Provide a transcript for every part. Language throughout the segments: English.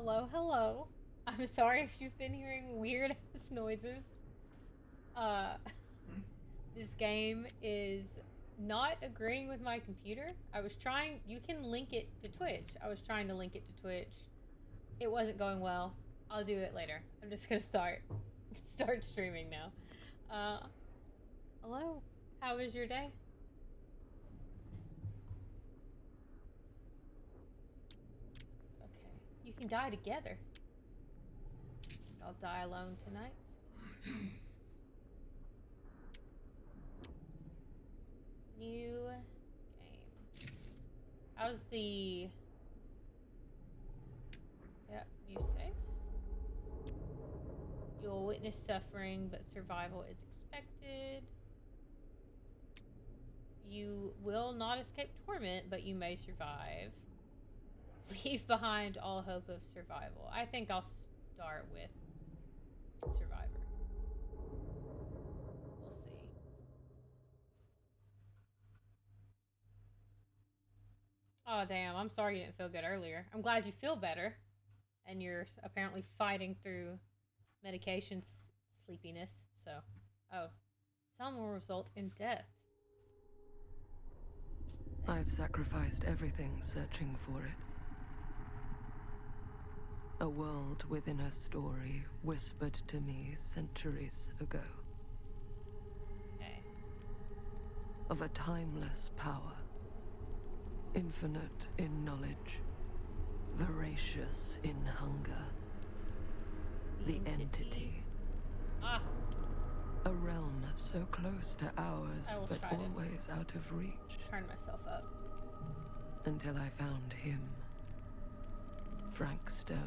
Hello, hello. I'm sorry if you've been hearing weird ass noises. Uh, this game is not agreeing with my computer. I was trying, you can link it to Twitch. I was trying to link it to Twitch. It wasn't going well. I'll do it later. I'm just gonna start streaming now. Uh, hello. How was your day? Okay. You can die together. I'll die alone tonight. New game. How's the... Yeah, you safe? You will witness suffering, but survival is expected. You will not escape torment, but you may survive. Leave behind all hope of survival. I think I'll start with survivor. We'll see. Oh, damn. I'm sorry you didn't feel good earlier. I'm glad you feel better. And you're apparently fighting through medication sleepiness. So, oh. Some will result in death. I've sacrificed everything searching for it. A world within a story whispered to me centuries ago. Okay. Of a timeless power. Infinite in knowledge. Voracious in hunger. The entity. Ah. A realm so close to ours, but try always out of reach. Turn myself up. Until I found him. Frank Stone.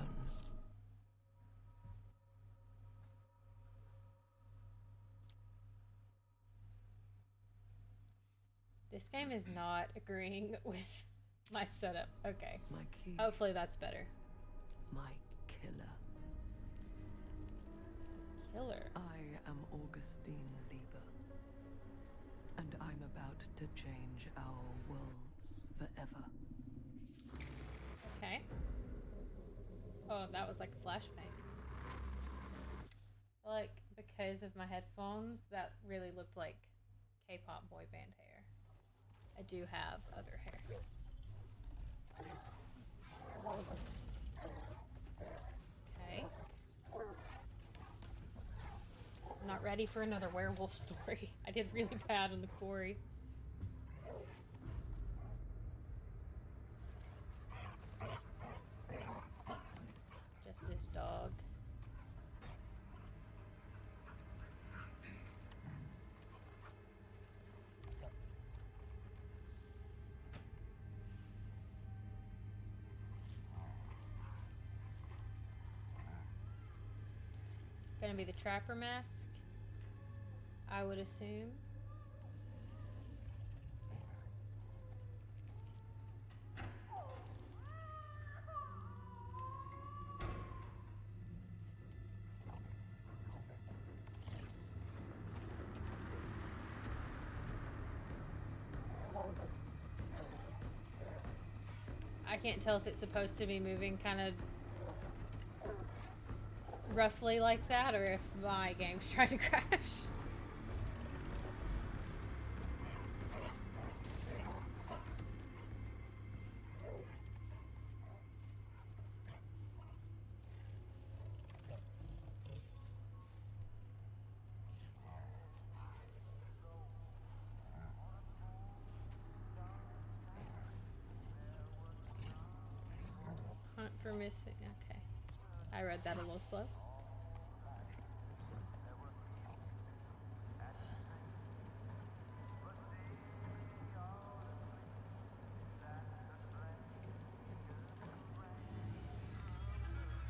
This game is not agreeing with my setup. Okay. My key. Hopefully that's better. My killer. Killer? I am Augustine Lieber. And I'm about to change our worlds forever. Okay. Oh, that was like a flashbang. Like, because of my headphones, that really looked like K-pop boy band hair. I do have other hair. Okay. I'm not ready for another werewolf story. I did really bad in the quarry. Just his dog. Gonna be the trapper mask, I would assume. I can't tell if it's supposed to be moving kind of roughly like that, or if my game's trying to crash. Hunt for missing. Okay. I read that a little slow.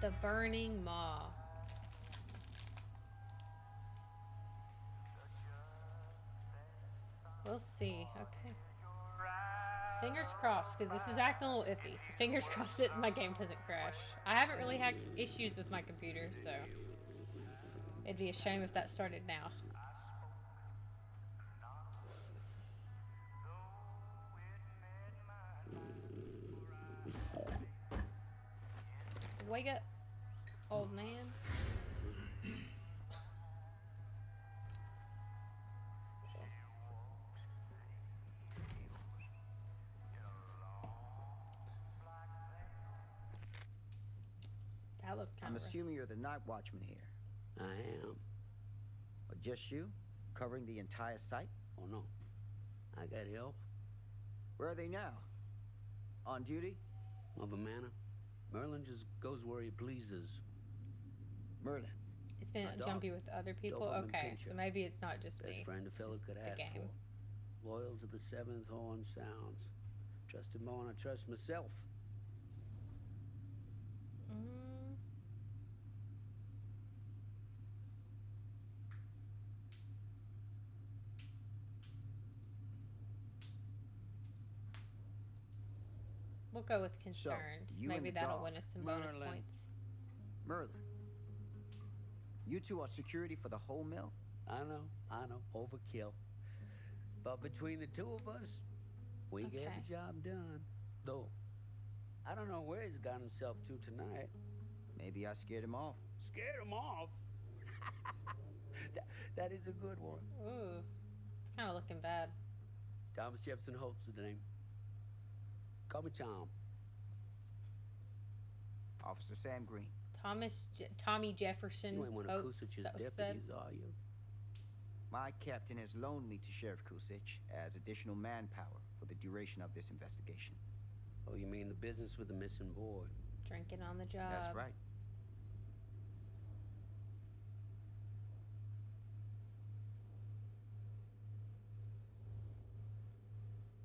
The Burning Maw. We'll see. Okay. Fingers crossed, because this is acting a little iffy. So fingers crossed that my game doesn't crash. I haven't really had issues with my computer, so it'd be a shame if that started now. Wake up, old man. That looked kind I'm of assuming you're the night watchman here. I am. Or just you? Covering the entire site? Oh, no. I got help. Where are they now? On duty? Of a manor. Merlin just goes where he pleases. Merlin. It's been A dog. jumpy with other people. Doberman Okay, Pinscher. so maybe it's not just Best me. friend a It's fella just could the ask game. for. Loyal to the seventh horn sounds. Trust him more than I trust myself. Mm. We'll go with concerned. you and Maybe the that'll dog. win us some bonus Merlin. points. Merlin. You two are security for the whole mill? I know. Overkill. But between the two of us, we get Okay. the job done. Though, I don't know where he's got himself to tonight. Maybe I scared him off. Scared him off? that is a good one. Ooh, it's kind of looking bad. Thomas Jefferson Holt's the name. Call me Tom. Officer Sam Green. Tommy Jefferson. You ain't one of Oates, Kusich's that was said. deputies, are you? My captain has loaned me to Sheriff Kusich as additional manpower for the duration of this investigation. Oh, you mean the business with the missing boy? Drinking on the job. That's right.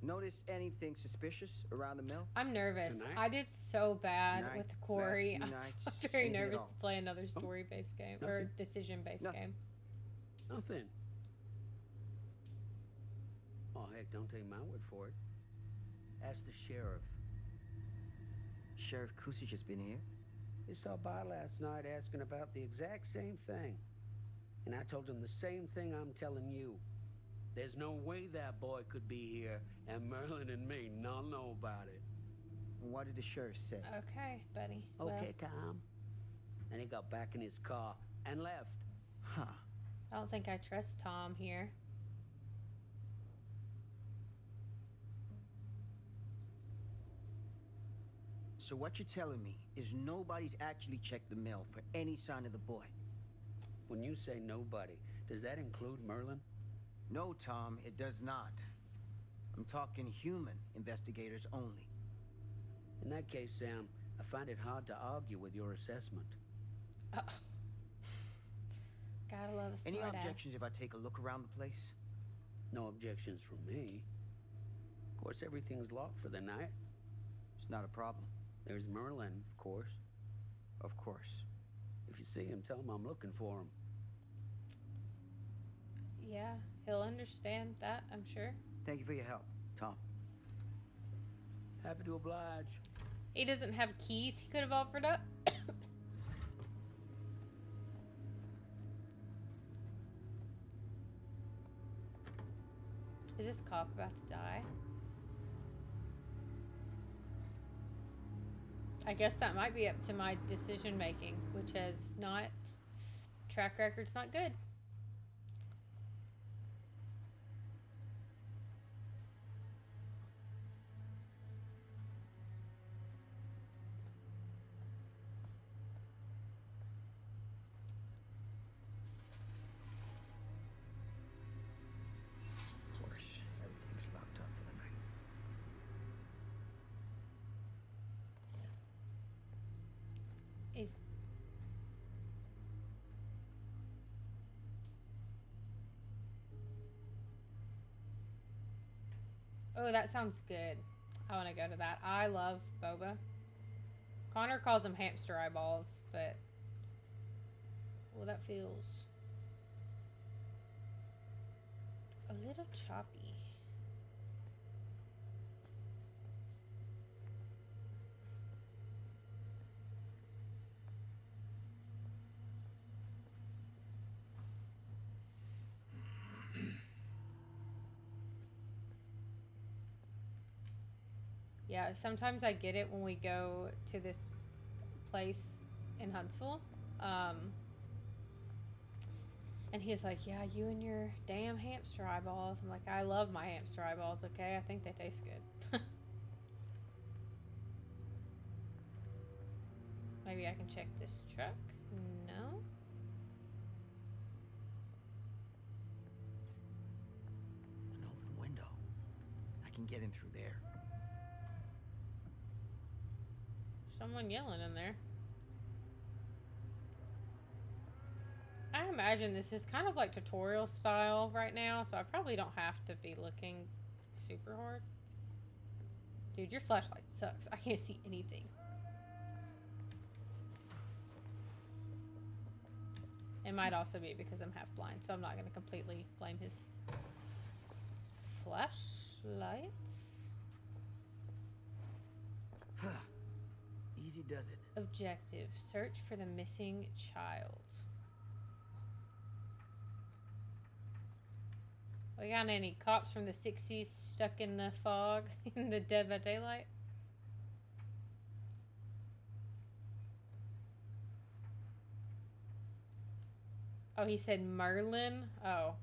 Notice anything suspicious around the mill? I'm nervous. Tonight? I did so bad Tonight, with Corey. last few I'm nights, very anything at nervous all? to play another story-based game or Nothing. decision-based Nothing. game. Nothing. Oh, heck, don't take my word for it. Ask the sheriff. Sheriff Kusich has been here. He saw by last night asking about the exact same thing. And I told him the same thing I'm telling you. There's no way that boy could be here, and Merlin and me not know about it. What did the sheriff say? Okay, buddy. Okay, Tom. And he got back in his car and left. Huh. Well, I don't think I trust Tom here. So what you're telling me is nobody's actually checked the mill for any sign of the boy? When you say nobody, does that include Merlin? No, Tom, it does not. I'm talking human investigators only. In that case, Sam, I find it hard to argue with your assessment. Gotta love a smart Any ass. objections if I take a look around the place? No objections from me. Of course, everything's locked for the night. It's not a problem. There's Merlin, of course. Of course. If you see him, tell him I'm looking for him. Yeah, he'll understand that, I'm sure. Thank you for your help, Tom. Happy to oblige. He doesn't have keys he could have offered up. Is this cop about to die? I guess that might be up to my decision making, which has not... Track record's not good. Of course, everything's locked up for the night. Is... Oh, that sounds good. I want to go to that. I love boba. Connor calls them hamster eyeballs, but... Well, that feels... a little choppy. Yeah, sometimes I get it when we go to this place in Huntsville. And he's like, yeah, you and your damn hamster eyeballs. I'm like, I love my hamster eyeballs, okay? I think they taste good. Maybe I can check this truck. No. An open window. I can get in through there. Someone yelling in there. I imagine this is kind of like tutorial style right now, so I probably don't have to be looking super hard. Dude, your flashlight sucks. I can't see anything. It might also be because I'm half blind, so I'm not going to completely blame his flashlight. Easy does it. Objective: search for the missing child. We got any cops from the 60s stuck in the fog in the Dead by Daylight? Oh, he said Merlin? Oh.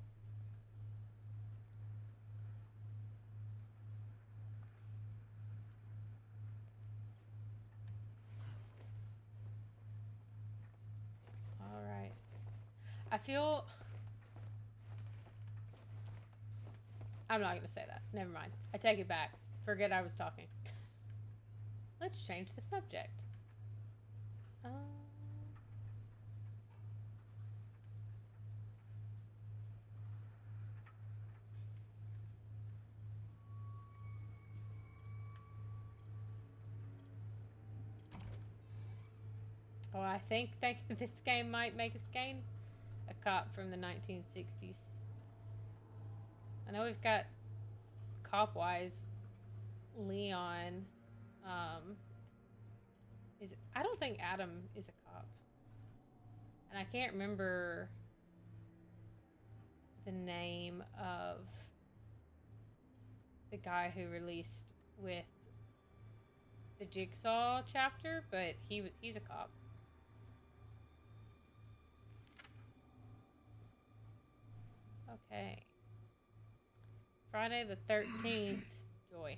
Alright. I feel... I'm not gonna say that. Never mind. I take it back. Forget I was talking. Let's change the subject. Oh, I think this game might make us gain a cop from the 1960s. I know we've got cop-wise Leon. I don't think Adam is a cop. And I can't remember the name of the guy who released with the Jigsaw chapter, but he's a cop. Okay. Friday the 13th. Joy.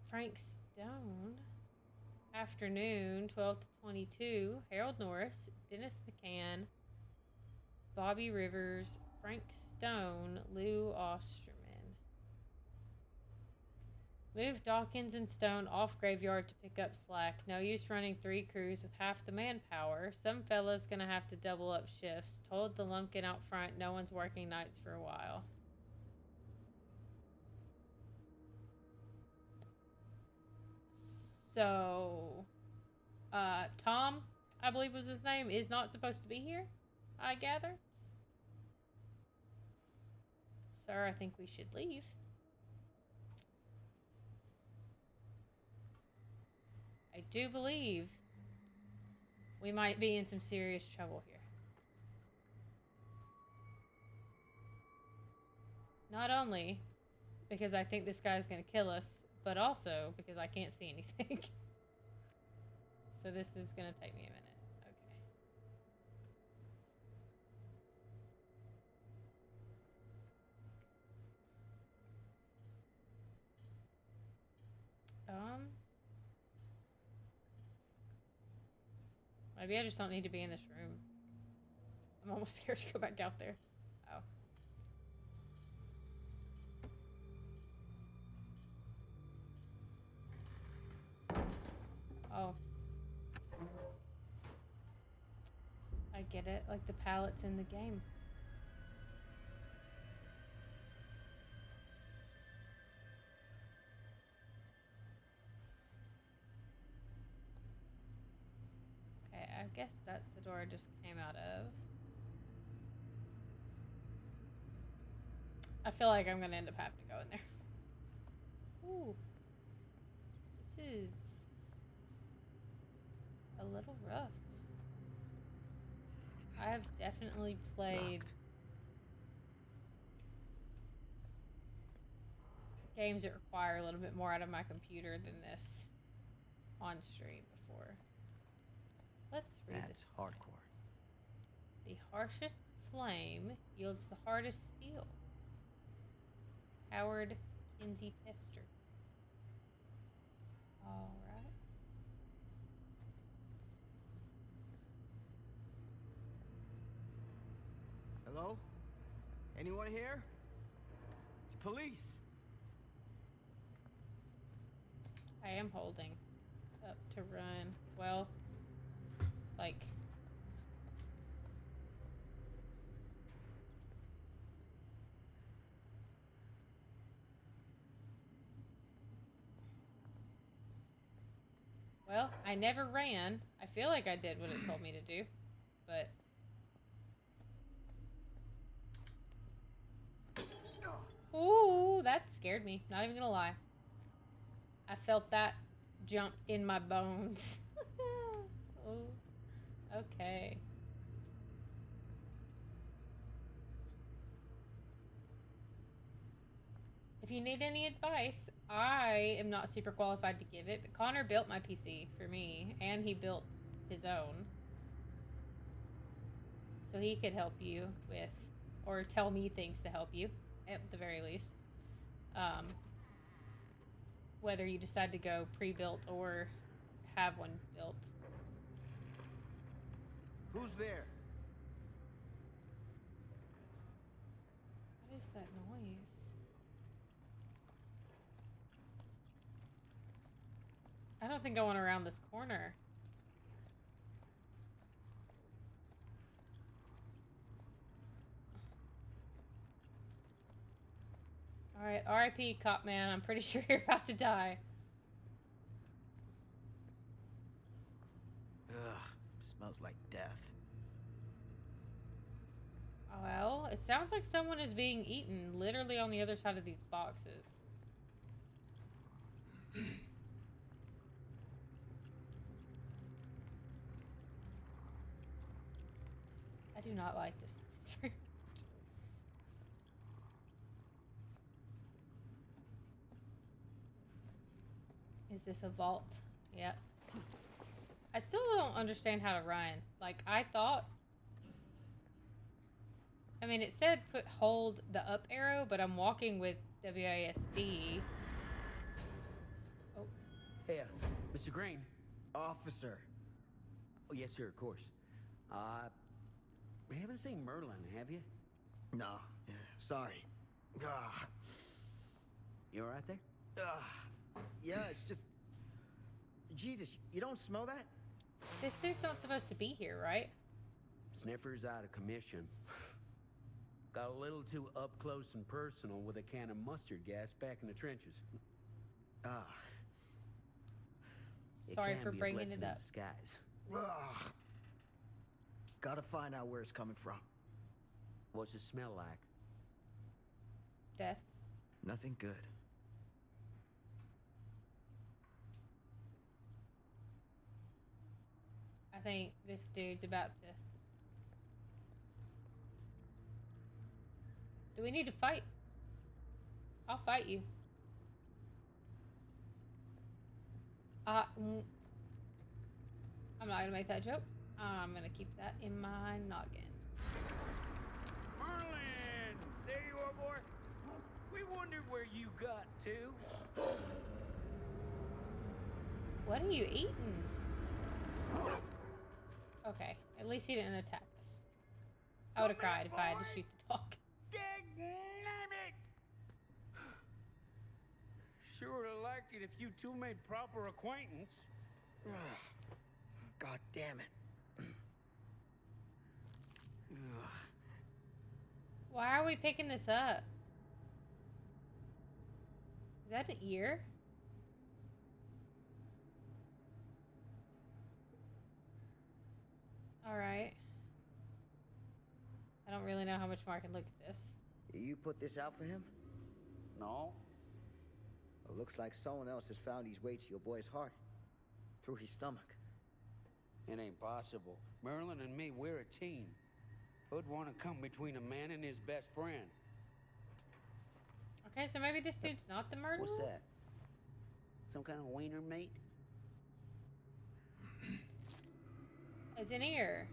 Frank Stone. Afternoon, 12 to 22. Harold Norris, Dennis McCann, Bobby Rivers, Frank Stone, Lou Osterman. Move Dawkins and Stone off graveyard to pick up slack. No use running 3 crews with half the manpower. Some fella's gonna have to double up shifts. Told the lumpkin out front no one's working nights for a while. So, Tom, I believe was his name, is not supposed to be here, I gather. Sir, I think we should leave. I do believe we might be in some serious trouble here. Not only because I think this guy's gonna kill us, but also because I can't see anything. So this is gonna take me a minute. Okay. Maybe I just don't need to be in this room. I'm almost scared to go back out there. Oh. I get it. Like the pallets in the game. Okay, I guess that's the door I just came out of. I feel like I'm gonna end up having to go in there. Ooh. This is a little rough. I have definitely played games that require a little bit more out of my computer than this on stream before. Let's read That's this. hardcore. The harshest flame yields the hardest steel. Howard Kinsey Tester. Alright. Hello? Anyone here? It's police. I am holding up to run. Well, like... Well, I never ran. I feel like I did what it told me to do, but... Ooh, that scared me. Not even gonna lie. I felt that jump in my bones. Ooh. Okay. If you need any advice, I am not super qualified to give it, but Connor built my PC for me, and he built his own. So he could help you with, or tell me things to help you, at the very least. Whether you decide to go pre-built or have one built. Who's there? What is that noise? I don't think I went around this corner. Alright, RIP, cop man. I'm pretty sure you're about to die. Ugh, smells like death. Well, it sounds like someone is being eaten literally on the other side of these boxes. I do not like this noise very much. Is this a vault? Yep. I still don't understand how to run. Like, I thought... I mean, it said hold the up arrow, but I'm walking with WASD. Oh. Hey, Mr. Green. Officer. Oh, yes, sir, of course. We haven't seen Merlin, have you? No. Yeah, sorry. Ugh. You all right there? Yeah, it's just... Jesus, you don't smell that? This dude's not supposed to be here, right? Sniffer's out of commission. Got a little too up close and personal with a can of mustard gas back in the trenches. Ah. Sorry can for be a bringing blessing it in up. disguise. Ugh. Gotta find out where it's coming from. What's it smell like? Death. Nothing good. I think this dude's about to... Do we need to fight? I'll fight you. I'm not gonna make that joke. I'm gonna keep that in my noggin. Merlin! There you are, boy. We wondered where you got to. What are you eating? Okay, at least he didn't attack us. I would have cried if I had to shoot the dog. Dagnabbit! Sure would have liked it if you two made proper acquaintance. Ugh. God damn it. Ugh. Why are we picking this up? Is that an ear? Alright. I don't really know how much more I can look at this. You put this out for him? No. It looks like someone else has found his way to your boy's heart. Through his stomach. It ain't possible. Merlin and me, we're a team. Who'd want to come between a man and his best friend? Okay, so maybe this dude's not the murderer? What's that? Some kind of wiener meat? It's an ear.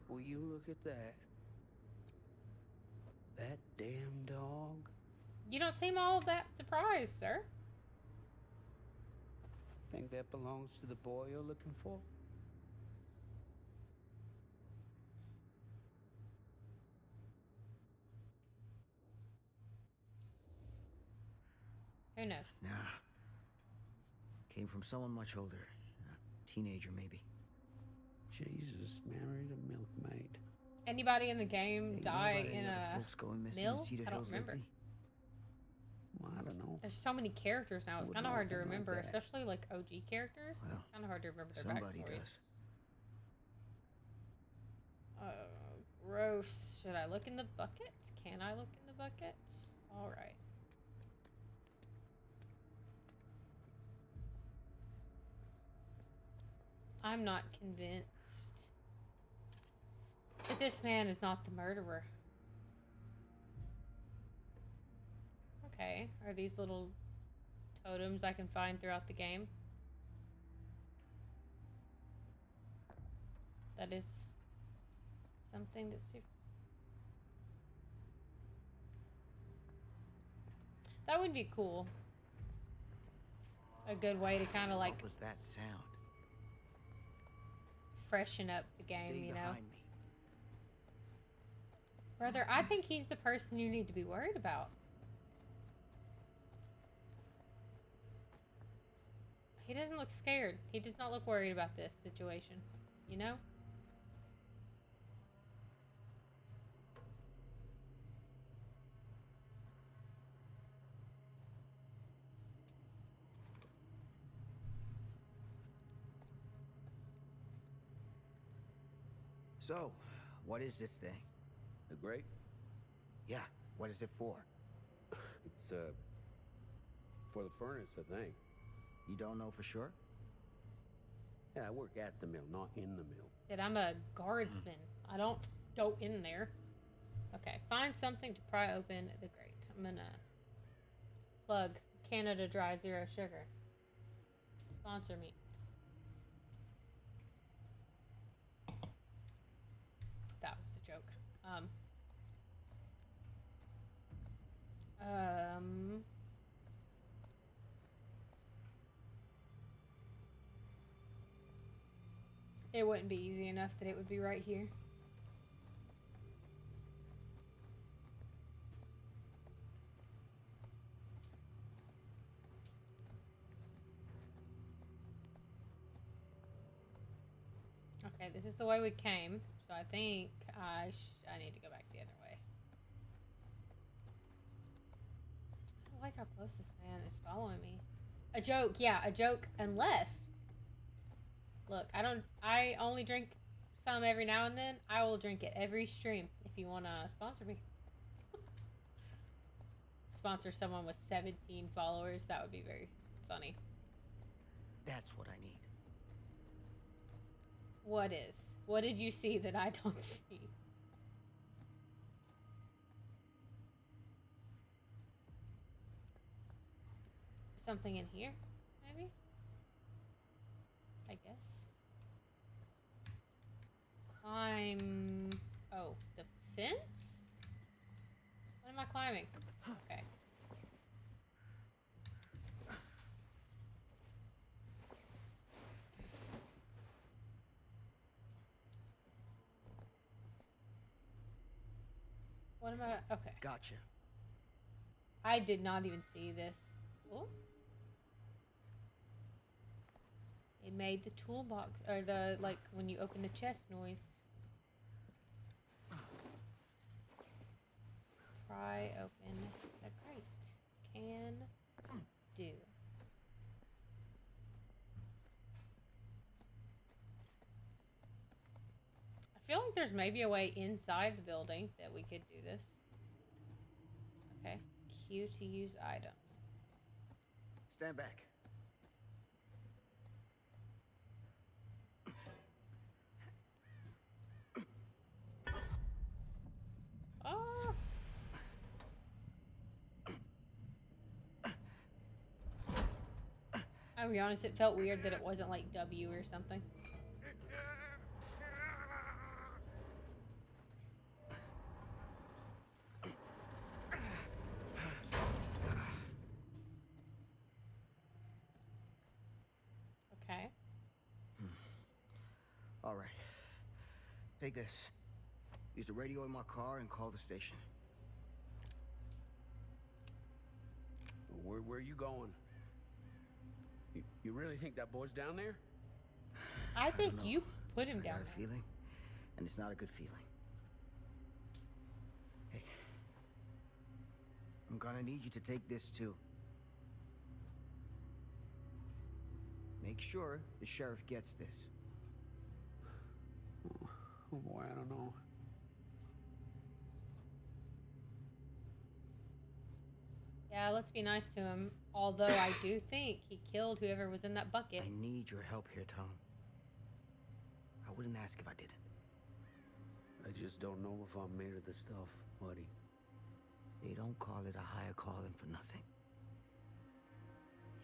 Will you look at that? That damn dog? You don't seem all that surprised, sir. Think that belongs to the boy you're looking for? Who knows? Nah. Came from someone much older. A teenager, maybe. Jesus, married a milkmaid. Anybody in the game Hey, die you know about any in other a folks going missing mill? in Cedar I don't Hills remember. lately? Well, I don't know. There's so many characters now. It's Wouldn't kind of know hard to anything like remember, that. especially like OG characters. Well, Kind of hard to remember their Somebody backstories. does. Gross. Should I look in the bucket? Can I look in the bucket? All right. I'm not convinced that this man is not the murderer. Okay, are these little totems I can find throughout the game? That is something that's super... That would be cool. A good way to kind of like What was that sound? freshen up the game, Stay you know? behind me. Brother, I think he's the person you need to be worried about. He doesn't look scared. He does not look worried about this situation, you know? So, what is this thing? The grate? Yeah, what is it for? It's, for the furnace, I think. You don't know for sure? Yeah, I work at the mill, not in the mill. That I'm a guardsman. I don't go in there. Okay, find something to pry open the grate. I'm gonna plug Canada Dry Zero Sugar. Sponsor me. That was a joke. It wouldn't be easy enough that it would be right here. Okay, this is the way we came, so I think I need to go back the other way. I don't like how close this man is following me. A joke, yeah, a joke, unless... Look, I only drink some every now and then. I will drink it every stream if you want to sponsor me. Sponsor someone with 17 followers, that would be very funny. That's what I need. What is? What did you see that I don't see? Something in here, maybe? I guess. Climb... Oh, the fence? What am I climbing? Okay. What am I... Okay. Gotcha. I did not even see this. Ooh. It made the toolbox, or the, like, when you open the chest noise. Pry open the crate. Can do. I feel like there's maybe a way inside the building that we could do this. Okay. Q to use item. Stand back. I'll be honest, it felt weird that it wasn't like W or something. Okay. All right. Take this. Use the radio in my car and call the station. Where are you going? You really think that boy's down there? I think know. you put him I down got a there. feeling, and it's not a good feeling. Hey, I'm gonna need you to take this too. Make sure the sheriff gets this. Oh boy, I don't know. Yeah, let's be nice to him. Although I do think he killed whoever was in that bucket. I need your help here, Tom. I wouldn't ask if I didn't. I just don't know if I'm made of this stuff, buddy. They don't call it a higher calling for nothing.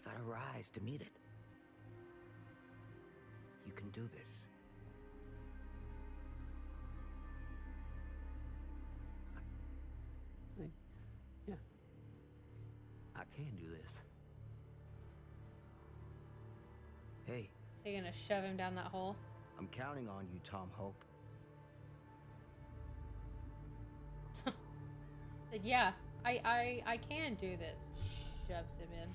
You gotta rise to meet it. You can do this. Yeah. I can do this. Hey, So you're gonna shove him down that hole? I'm counting on you, Tom Hope. Said, yeah, I can do this. Shoves him in.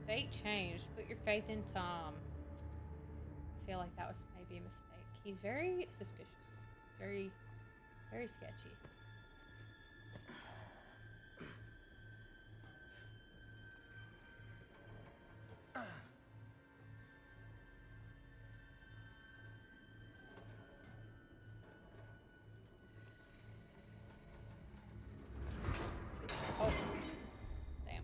Fate changed. Put your faith in Tom. I feel like that was maybe a mistake. He's very suspicious. He's very, very sketchy. Oh, damn.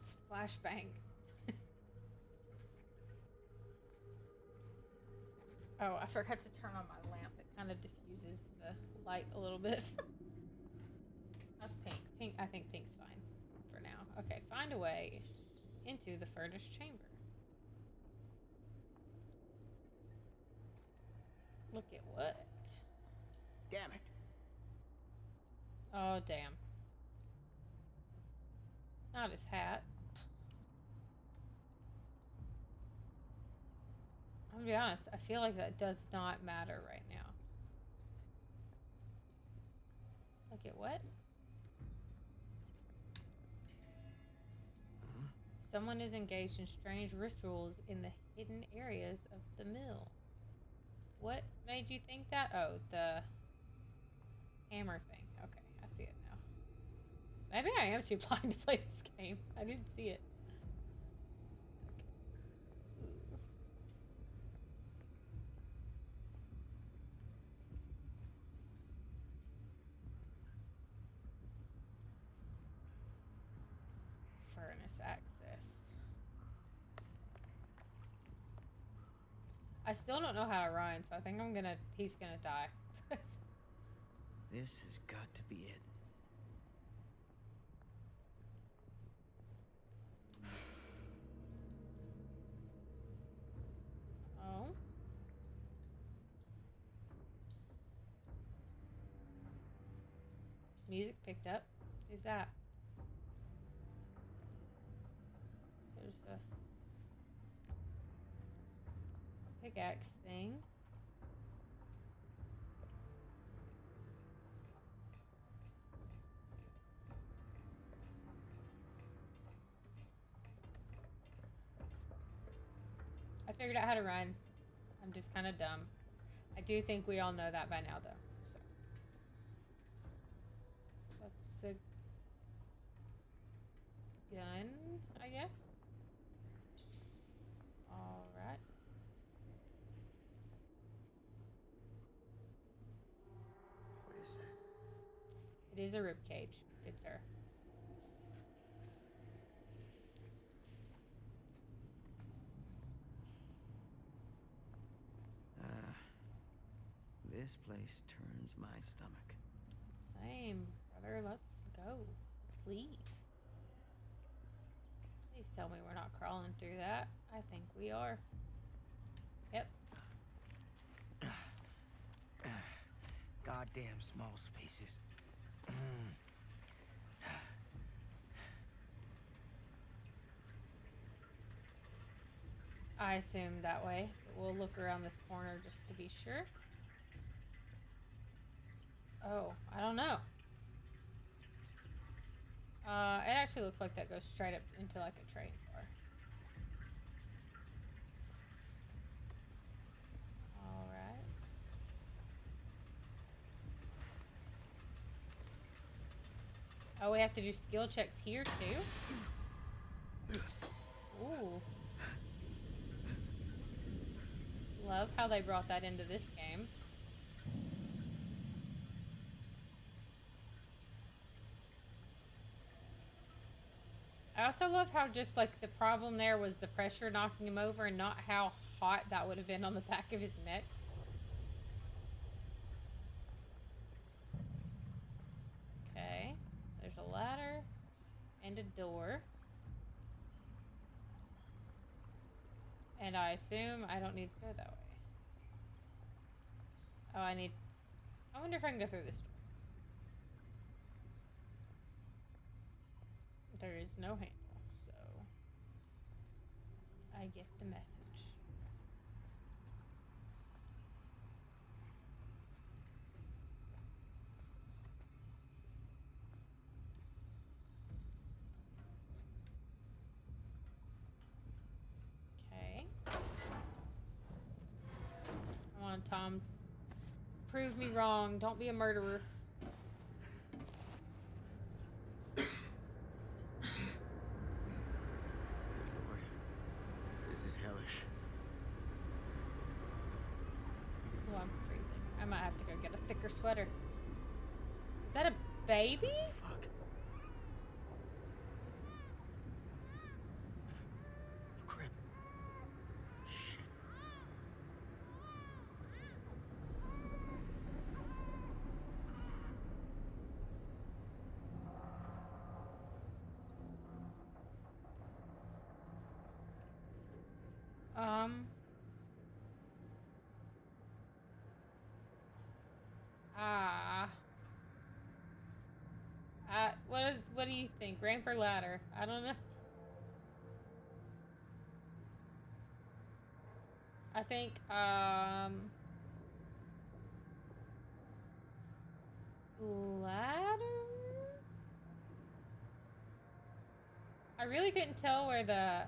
It's flashbang. Oh, I forgot to turn on my lamp. It kind of diffuses the light a little bit. That's pink. Pink. I think pink's fine for now. Okay, find a way into the furnished chamber. Look at what? Damn it. Oh, damn. Not his hat. I'm gonna be honest, I feel like that does not matter right now. Look at what? Someone is engaged in strange rituals in the hidden areas of the mill. What made you think that? Oh, the hammer thing. Okay, I see it now. Maybe I am too blind to play this game. I didn't see it. Ooh. Furnace access. I still don't know how to run, so I think he's gonna die. This has got to be it. Oh. Music picked up. Who's that? There's a pickaxe thing. I figured out how to run. I'm just kind of dumb. I do think we all know that by now, though. So that's a gun, I guess. All right. What is that? It is a rib cage, good sir. This place turns my stomach. Same, brother. Let's go. Let's leave. Please tell me we're not crawling through that. I think we are. Yep. Goddamn small spaces. I assume that way. But we'll look around this corner just to be sure. Oh, I don't know. It actually looks like that goes straight up into like a train car. Alright. Oh, we have to do skill checks here too? Ooh. Love how they brought that into this game. I also love how just like the problem there was the pressure knocking him over and not how hot that would have been on the back of his neck. Okay, there's a ladder and a door. And I assume I don't need to go that way. Oh, I wonder if I can go through this door. There is no handle, so I get the message. Okay. Come on, Tom. Prove me wrong. Don't be a murderer. Lord, this is hellish. Oh, I'm freezing. I might have to go get a thicker sweater. Is that a baby? Fuck. Crap. Shit. What do you think? Ramp or ladder? I don't know. I think, ladder? I really couldn't tell where the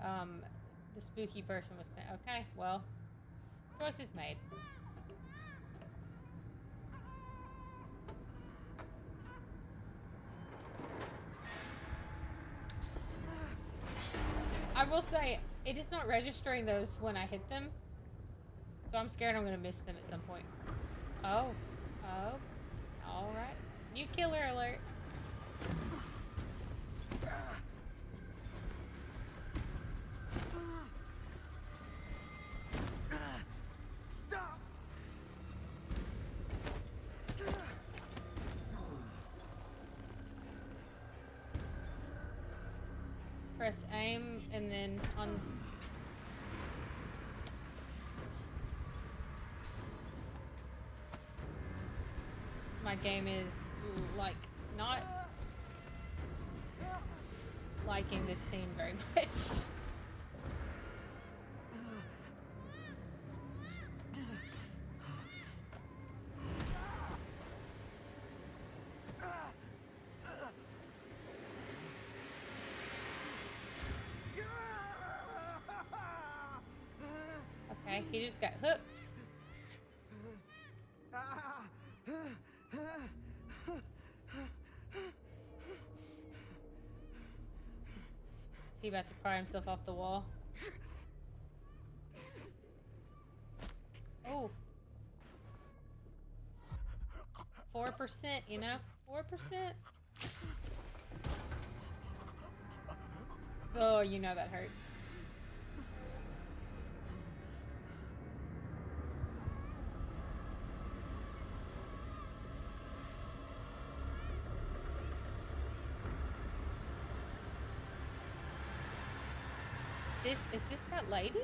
spooky person was standing. Okay, well, choice is made. I will say, it is not registering those when I hit them. So I'm scared I'm gonna miss them at some point. Oh. Oh. Alright. New killer alert. Stop! Press aim and then on. My game is like not liking this scene very much. Okay, he just got hooked. Is he about to pry himself off the wall? Oh. 4%, you know? 4%? Oh, you know that hurts. Is this that lady?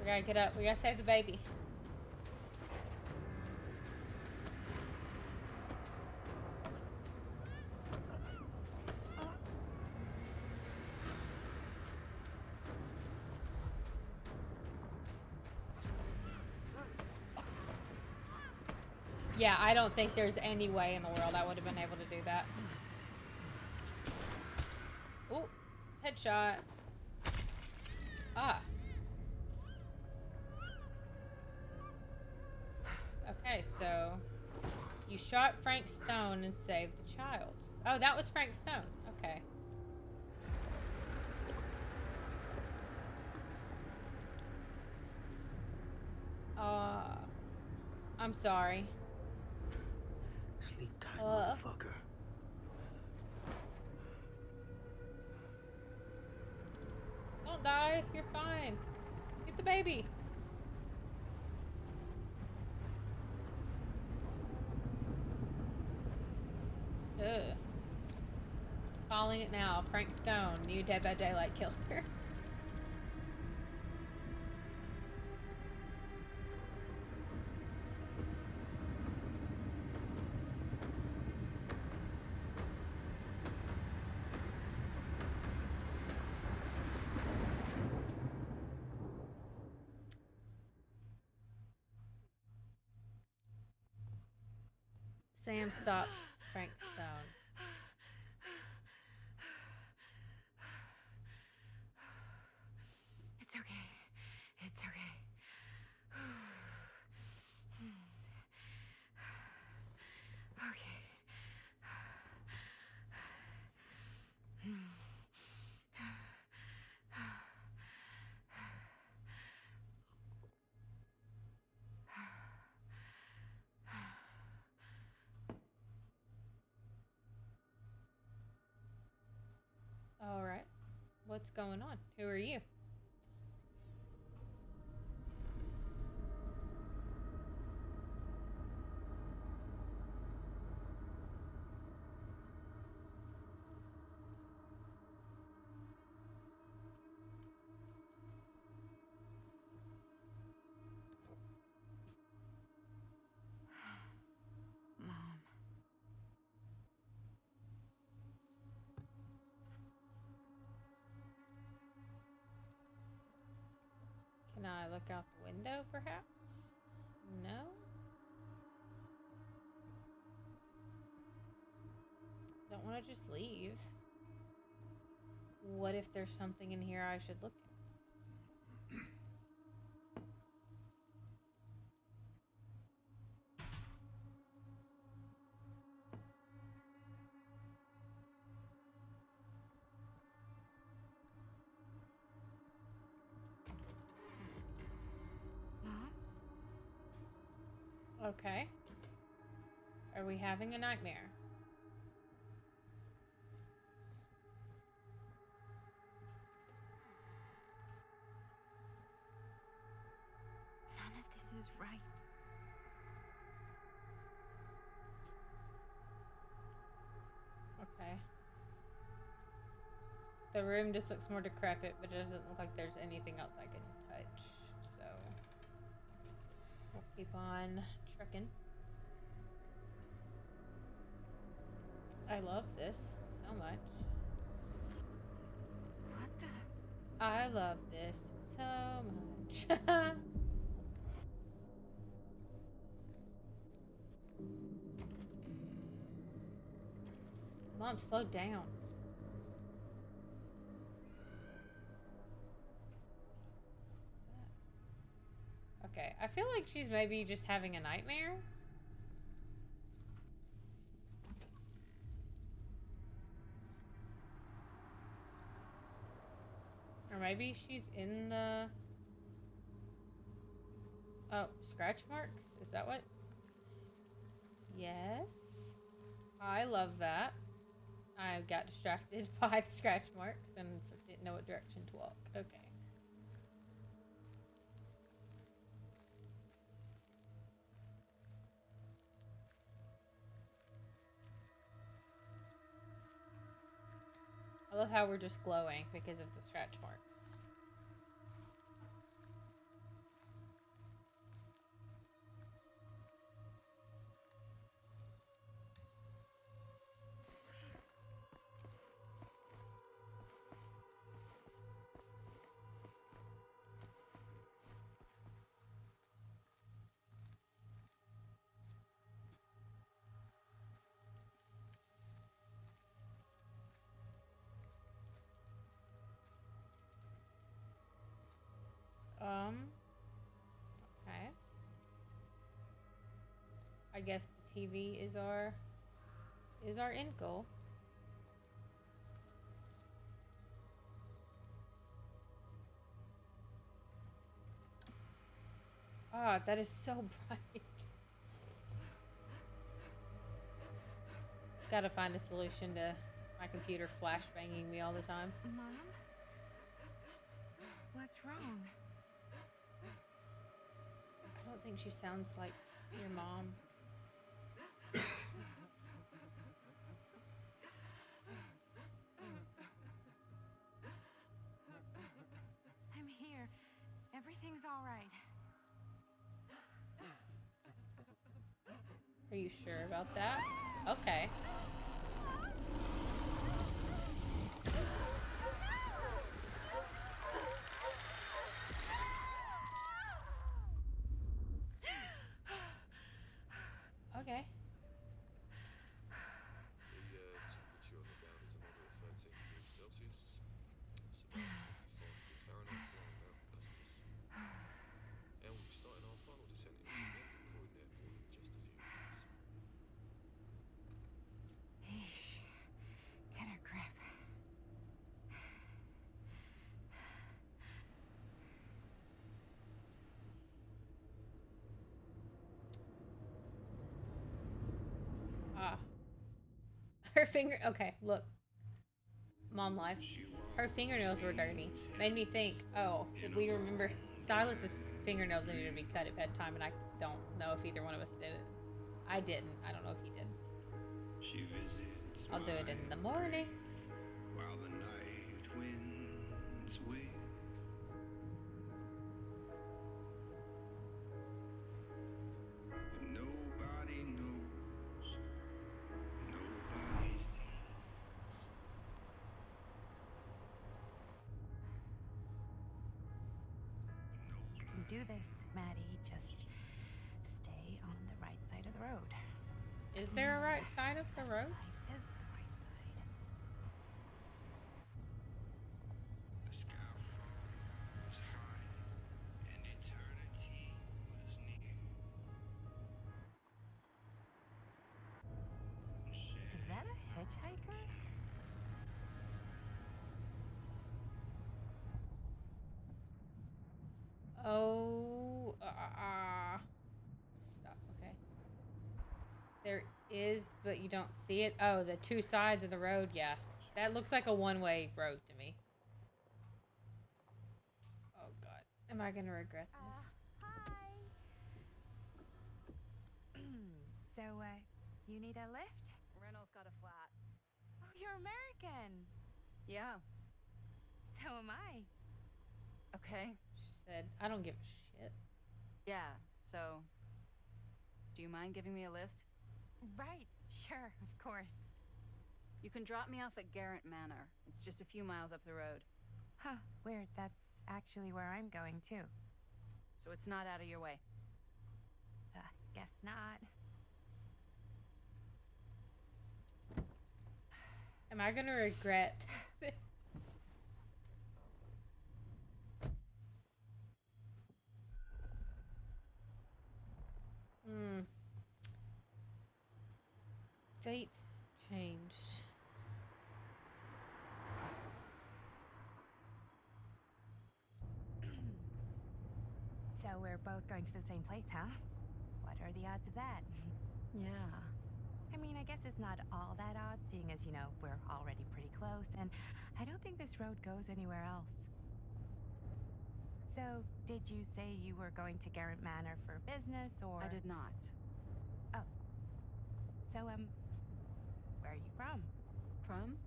We gotta get up. We gotta save the baby. Yeah, I don't think there's any way in the world I would have been able to do that. Ooh, headshot. Ah. Okay, so you shot Frank Stone and saved the child. Oh, that was Frank Stone. Okay. I'm sorry. Sleep tight, motherfucker. Don't die. You're fine. Get the baby. Ugh. Calling it now. Frank Stone, new Dead by Daylight killer. Sam stopped Frank Stone. It's okay. It's okay. Okay. All right. What's going on? Who are you? Mom. Can I look out the window, perhaps? No? Don't want to just leave. What if there's something in here I should look at? Mom? Okay. Are we having a nightmare? None of this is right. Okay. The room just looks more decrepit, but it doesn't look like there's anything else I can touch. So we'll keep on trucking. I love this so much. What the? I love this so much. Mom, slow down. Okay, I feel like she's maybe just having a nightmare. Or maybe she's in the... Oh, scratch marks? Is that what? Yes. I love that. I got distracted by the scratch marks and didn't know what direction to walk. Okay. I love how we're just glowing because of the scratch marks. Okay. I guess the TV is our end goal. Ah, that is so bright. Gotta find a solution to my computer flashbanging me all the time. Mom? What's wrong? I don't think she sounds like your mom. I'm here. Everything's all right. Are you sure about that? Okay. Okay. Eesh. Get a grip. Ah. Her finger. Okay, look. Mom life. Her fingernails were dirty. Made me think, oh, did we remember Silas's fingernails needed to be cut at bedtime, and I don't know if either one of us did it. I didn't. I don't know if he did. I'll do it in the morning. While the night winds wail. And nobody knows, nobody sees. You can do this, Maddie. Just stay on the right side of the road. Is there a right side of the road? Side is the right side. The sky was high, and eternity was near. Is that a hitchhiker? Oh, stop. Okay. There is, but you don't see it. Oh, the two sides of the road. Yeah, that looks like a one-way road to me. Oh God, am I gonna regret this? Hi. So, you need a lift? Reynolds got a flat. Oh, you're American. Yeah. So am I. Okay. She said, "I don't give a shit." Yeah. So, do you mind giving me a lift? Right. Sure. Of course. You can drop me off at Garrett Manor. It's just a few miles up the road. Huh. Weird. That's actually where I'm going too. So it's not out of your way. Guess not. Am I gonna regret this? Fate changed. So we're both going to the same place, huh? What are the odds of that? Yeah. I mean, I guess it's not all that odd, seeing as, you know, we're already pretty close, and I don't think this road goes anywhere else. So, did you say you were going to Garrett Manor for business, or...? I did not. So, where are you from? From?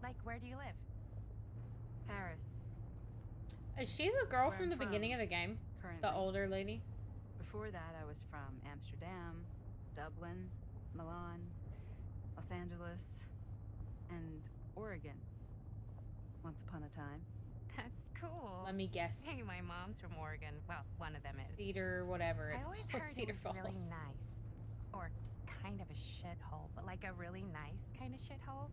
Like, where do you live? Paris, Is she the girl where from I'm the beginning from, of the game? currently. The older lady? Before that, I was from Amsterdam, Dublin, Milan, Los Angeles, and Oregon. Once upon a time. That's cool. Let me guess. Hey, my mom's from Oregon. Well, one of them is. Cedar, whatever. I It's always called heard Cedar it was Falls. really nice. Or kind of a shithole, but like a really nice kind of shithole.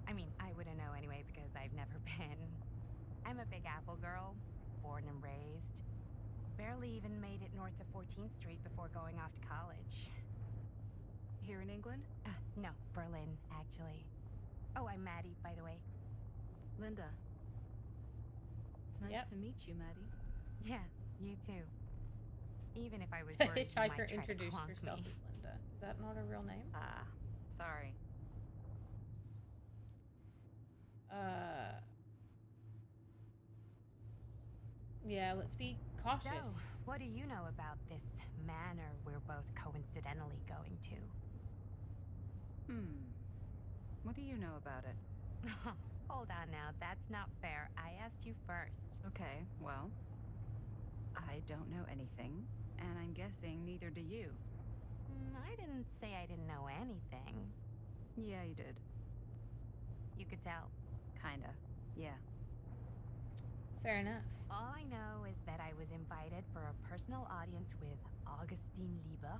I mean, I wouldn't know anyway because I've never been. I'm a Big Apple girl, born and raised. Barely even made it north of 14th Street before going off to college. Here in England? No, Berlin, actually. Oh, I'm Maddie, by the way. Linda. It's nice Yep. to meet you, Maddie. Yeah, you too. Even if I was The worried you might hitchhiker try to introduced clunk herself me. as Linda. Is that not her real name? Sorry. Yeah, let's be cautious. So, what do you know about this manor we're both coincidentally going to? What do you know about it? Hold on now, that's not fair. I asked you first. Okay, well, I don't know anything, and I'm guessing neither do you. I didn't say I didn't know anything. Yeah, you did. You could tell. Kinda. Yeah. Fair enough. All I know is that I was invited for a personal audience with Augustine Lieber,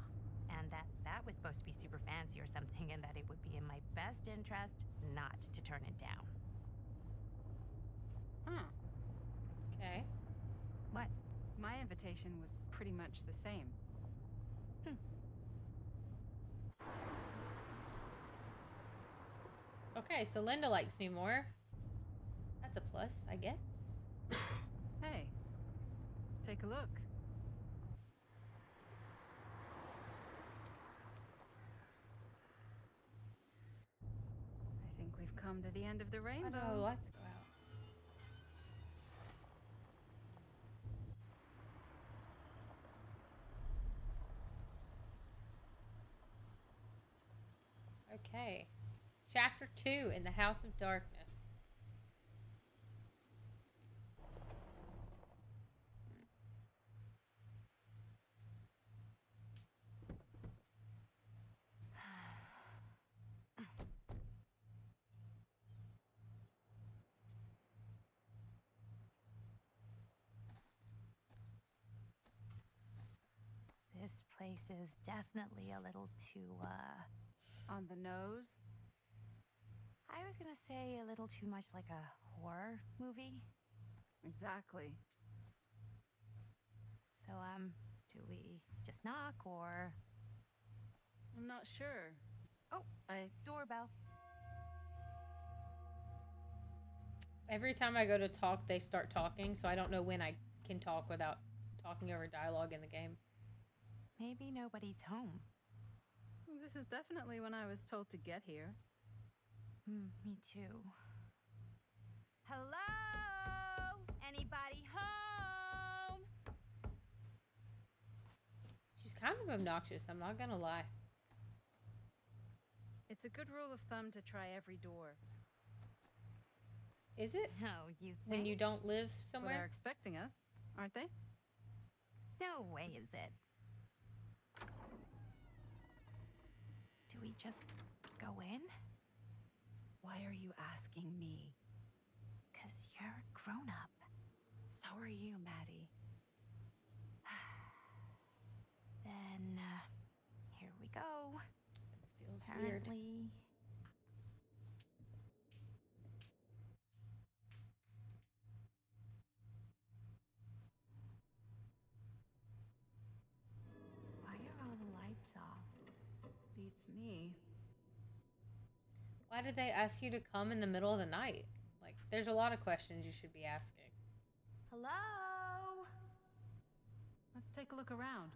and that was supposed to be super fancy or something, and that it would be in my best interest not to turn it down. Huh. Okay. What? My invitation was pretty much the same. Okay, so Linda likes me more. That's a plus, I guess. Hey, take a look. I think we've come to the end of the Oh rainbow. no, let's go out. Okay. Chapter 2 in the House of Darkness. This place is definitely a little too, On the nose? I was gonna say a little too much like a horror movie. Exactly. So, do we just knock or... I'm not sure. Oh, doorbell. Every time I go to talk, they start talking, so I don't know when I can talk without talking over dialogue in the game. Maybe nobody's home. This is definitely when I was told to get here. Me too. Hello? Anybody home? She's kind of obnoxious, I'm not gonna lie. It's a good rule of thumb to try every door. Is it? No, you think? When you don't live Well, they're somewhere? expecting us, aren't they? No way is it. Do we just go in? Why are you asking me? 'Cause you're a grown-up. So are you, Maddie. Then, here we go. This feels weird. Apparently... Why are all the lights off? Beats me. Why did they ask you to come in the middle of the night? Like, there's a lot of questions you should be asking. Hello? Let's take a look around.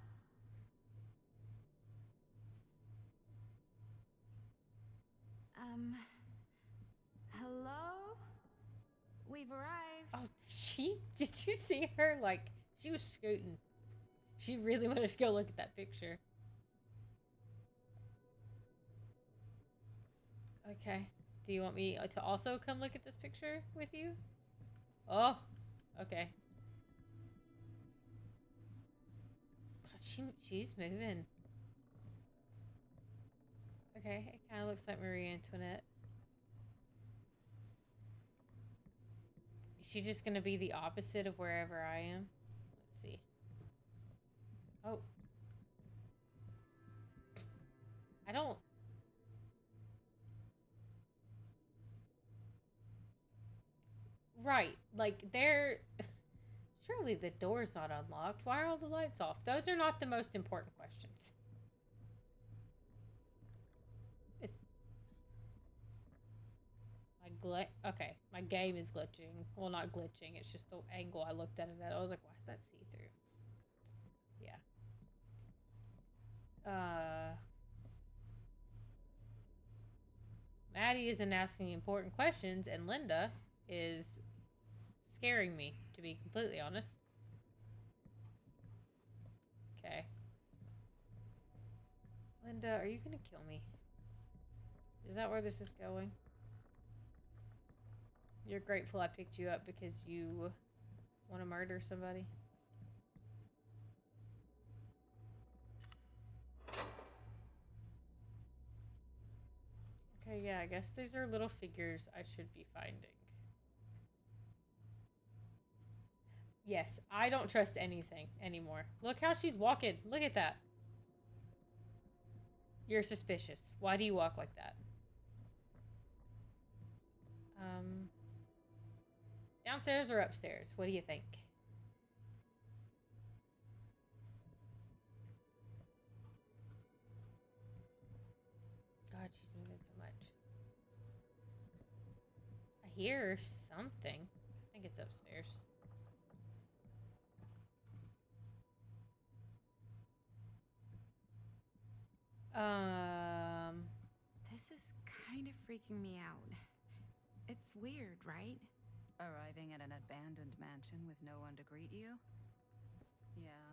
Hello? We've arrived. Oh, did you see her? Like, she was scooting. She really wanted to go look at that picture. Okay. Do you want me to also come look at this picture with you? Oh, okay. God, she's moving. Okay, it kind of looks like Marie Antoinette. Is she just gonna be the opposite of wherever I am? Let's see. Oh. I don't... Right, like, they're... Surely the door's not unlocked. Why are all the lights off? Those are not the most important questions. It's... Okay, my game is glitching. Well, not glitching, it's just the angle I looked at it at. I was like, why is that see-through? Yeah. Maddie isn't asking important questions, and Linda is scaring me, to be completely honest. Okay. Linda, are you gonna kill me? Is that where this is going? You're grateful I picked you up because you want to murder somebody? Okay, yeah, I guess these are little figures I should be finding. Yes, I don't trust anything anymore. Look how she's walking. Look at that. You're suspicious. Why do you walk like that? Downstairs or upstairs? What do you think? God, she's moving so much. I hear something. I think it's upstairs. This is kind of freaking me out. It's weird, right? Arriving at an abandoned mansion with no one to greet you? Yeah,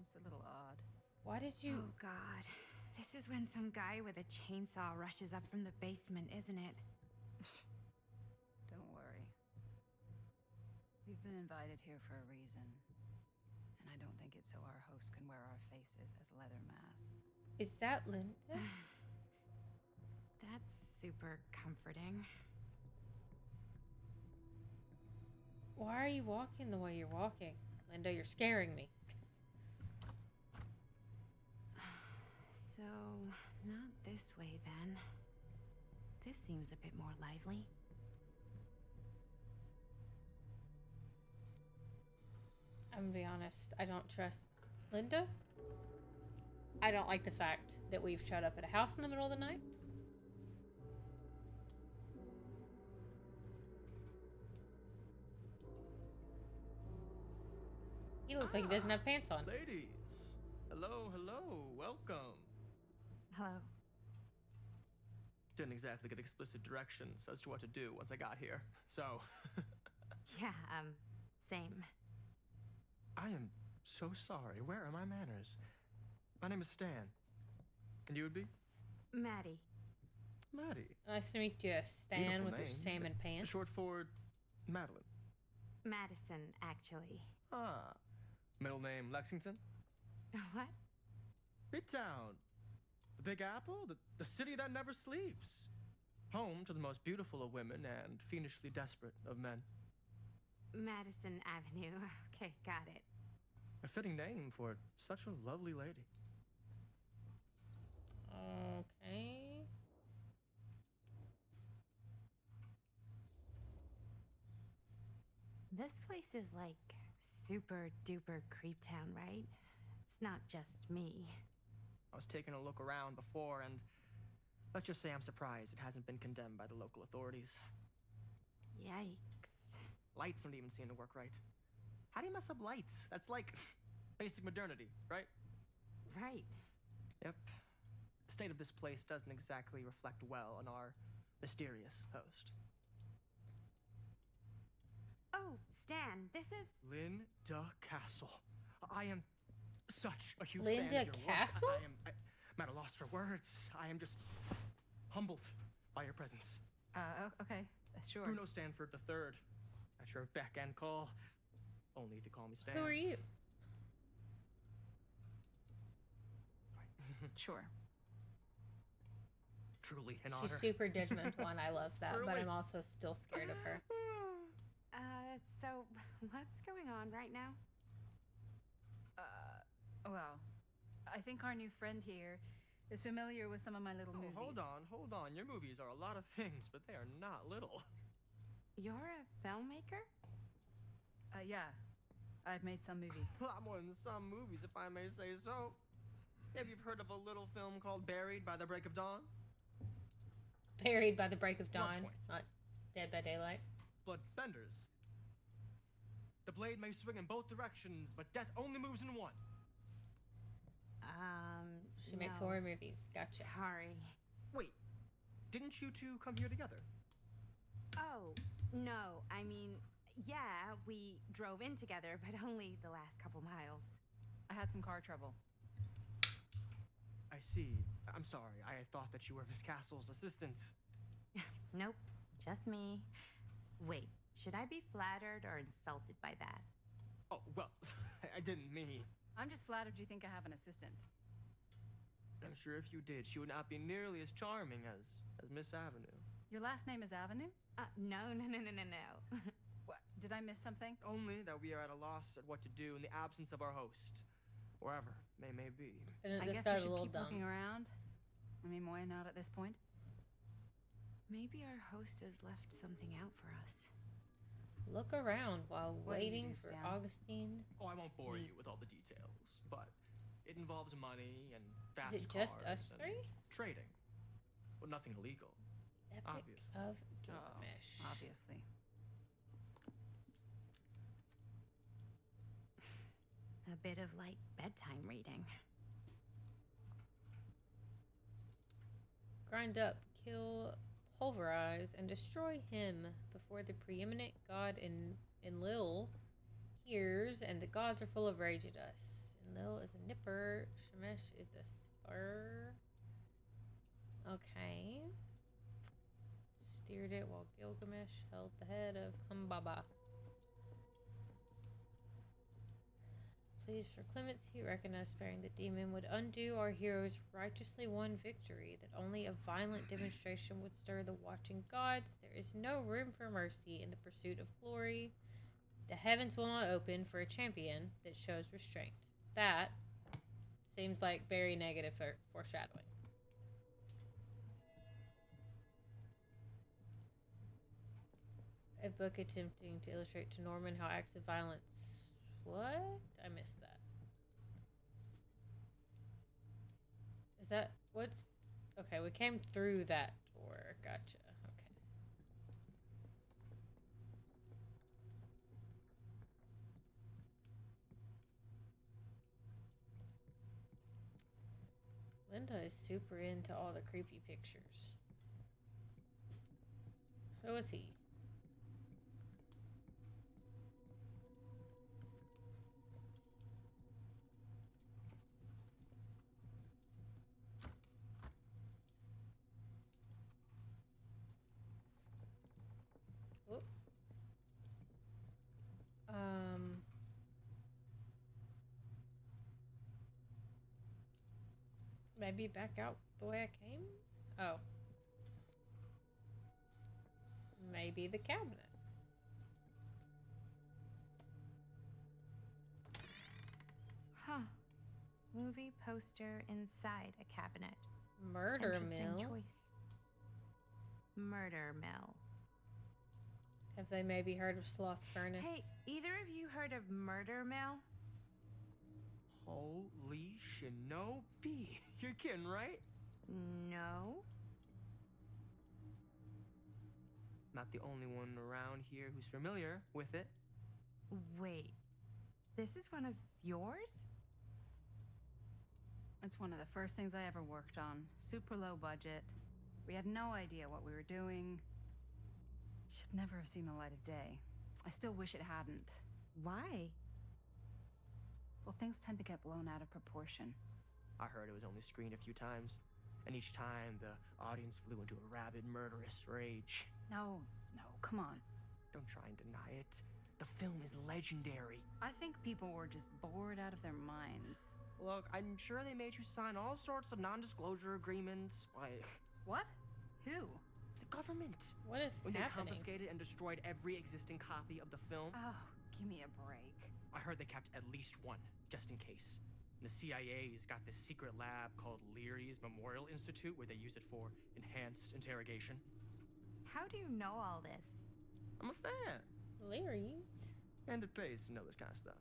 it's a little odd. Why did you... Oh god. This is when some guy with a chainsaw rushes up from the basement, isn't it? Don't worry. We've been invited here for a reason. And I don't think it's so our host can wear our faces as leather masks. Is that Linda? That's super comforting. Why are you walking the way you're walking? Linda, you're scaring me. So, not this way then. This seems a bit more lively. I'm gonna be honest, I don't trust Linda. I don't like the fact that we've showed up at a house in the middle of the night. He looks like he doesn't have pants on. Ladies, hello, welcome. Hello. Didn't exactly get explicit directions as to what to do once I got here, so... Yeah, same. I am so sorry. Where are my manners? My name is Stan. And you would be? Maddie. Maddie. Nice to meet you, Stan, Beautiful with your name. salmon pants. Short for Madeline. Madison, actually. Ah. Middle name Lexington? What? Midtown. The Big Apple? The city that never sleeps. Home to the most beautiful of women and fiendishly desperate of men. Madison Avenue. Okay, got it. A fitting name for such a lovely lady. Okay. This place is like super duper creep town, right? It's not just me. I was taking a look around before, and let's just say I'm surprised it hasn't been condemned by the local authorities. Yikes. Lights don't even seem to work right. How do you mess up lights? That's like basic modernity, right? Right. Yep. The state of this place doesn't exactly reflect well on our mysterious host. Oh, Stan, this is... Linda Castle. I am such a huge Linda fan of your Castle? work. I'm at a loss for words. I am just humbled by your presence. Okay, sure. Bruno Stanford III. At your beck and call. Only if you call me Stan. Who are you? Sure. Truly an honor. She's super judgmental, and I love that, but Truly. I'm also still scared of her. So what's going on right now? Well, I think our new friend here is familiar with some of my little movies. Hold on. Your movies are a lot of things, but they are not little. You're a filmmaker? Yeah. I've made some movies. A lot more than some movies, if I may say so. Maybe you've heard of a little film called Buried by the Break of Dawn? Buried by the break of dawn, Point. not dead by daylight. Bloodbenders. The blade may swing in both directions, but death only moves in one. She makes No. horror movies. Gotcha. Sorry. Wait, didn't you two come here together? Oh, no. I mean, yeah, we drove in together, but only the last couple miles. I had some car trouble. I see. I'm sorry. I thought that you were Miss Castle's assistant. Nope, just me. Wait, should I be flattered or insulted by that? Oh, well, I didn't mean. I'm just flattered you think I have an assistant. I'm sure if you did, she would not be nearly as charming as Miss Avenue. Your last name is Avenue? No. What? Did I miss something? Only that we are at a loss at what to do in the absence of our host, wherever they may be. And then I this guess we guy's a should little keep dumb. looking around. I mean, why not at this point? Maybe our host has left something out for us. Look around while What do you waiting do, for Stan? Augustine. Oh, I won't bore you with all the details, but it involves money and fast Is it just cars us and three? trading. Well, nothing illegal. Epic Obviously. of Oh, Gilgamesh. obviously. A bit of light bedtime reading. Grind up, kill, pulverize, and destroy him before the preeminent god Enlil hears, and the gods are full of rage at us. Enlil is a nipper. Shemesh is a spur. Okay. Steered it while Gilgamesh held the head of Humbaba. Please, for clemency, recognize sparing the demon would undo our hero's righteously won victory, that only a violent demonstration would stir the watching gods. There is no room for mercy in the pursuit of glory. The heavens will not open for a champion that shows restraint. That seems like very negative foreshadowing. A book attempting to illustrate to Norman how acts of violence. What? I missed that. Is that what's okay? We came through that door. Gotcha. Okay. Linda is super into all the creepy pictures. So is he. Whoop. Maybe back out the way I came? Oh. Maybe the cabinet. Huh. Movie poster inside a cabinet. Murder Interesting mill. choice. Murder mill. Have they maybe heard of Sloss Furnace? Hey, either of you heard of Murder Mill? Holy shinobi. You're kidding, right? No. Not the only one around here who's familiar with it. Wait. This is one of yours? It's one of the first things I ever worked on. Super low budget. We had no idea what we were doing. Should never have seen the light of day. I still wish it hadn't. Why? Well, things tend to get blown out of proportion. I heard it was only screened a few times. And each time, the audience flew into a rabid, murderous rage. No, come on. Don't try and deny it. The film is legendary. I think people were just bored out of their minds. Look, I'm sure they made you sign all sorts of non-disclosure agreements, like What? Who? the government. What is When they happening? confiscated and destroyed every existing copy of the film, Oh, give me a break. I heard they kept at least one, just in case. And the CIA's got this secret lab called Leary's Memorial Institute where they use it for enhanced interrogation. How do you know all this? I'm a fan, Larry's. and it pays to know this kind of stuff.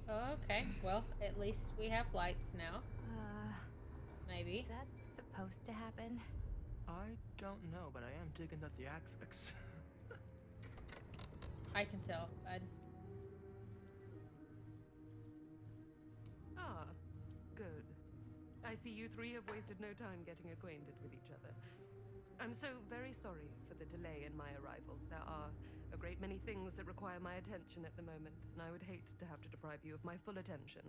Okay, well, at least we have lights now. Maybe. Is that supposed to happen? I don't know, but I am digging the theatrics. I can tell, bud. Ah, good. I see you three have wasted no time getting acquainted with each other. I'm so very sorry for the delay in my arrival. There are a great many things that require my attention at the moment, and I would hate to have to deprive you of my full attention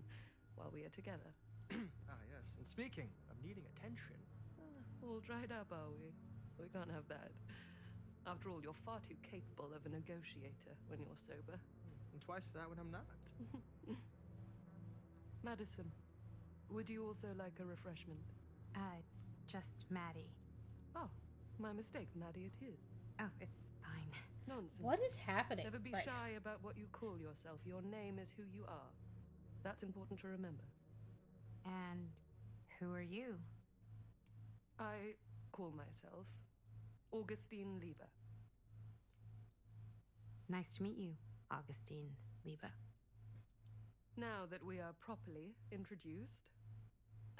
while we are together. Ah, yes. And speaking of needing attention, All dried up, are we? We can't have that. After all, you're far too capable of a negotiator when you're sober. and twice that when I'm not. Madison, would you also like a refreshment? It's just Maddie. Oh, my mistake. Maddie it is. Oh, it's fine. Nonsense. What is happening? Never be right shy about what you call yourself. Your name is who you are. That's important to remember. And who are you? I call myself Augustine Lieber. Nice to meet you, Augustine Lieber. Now that we are properly introduced,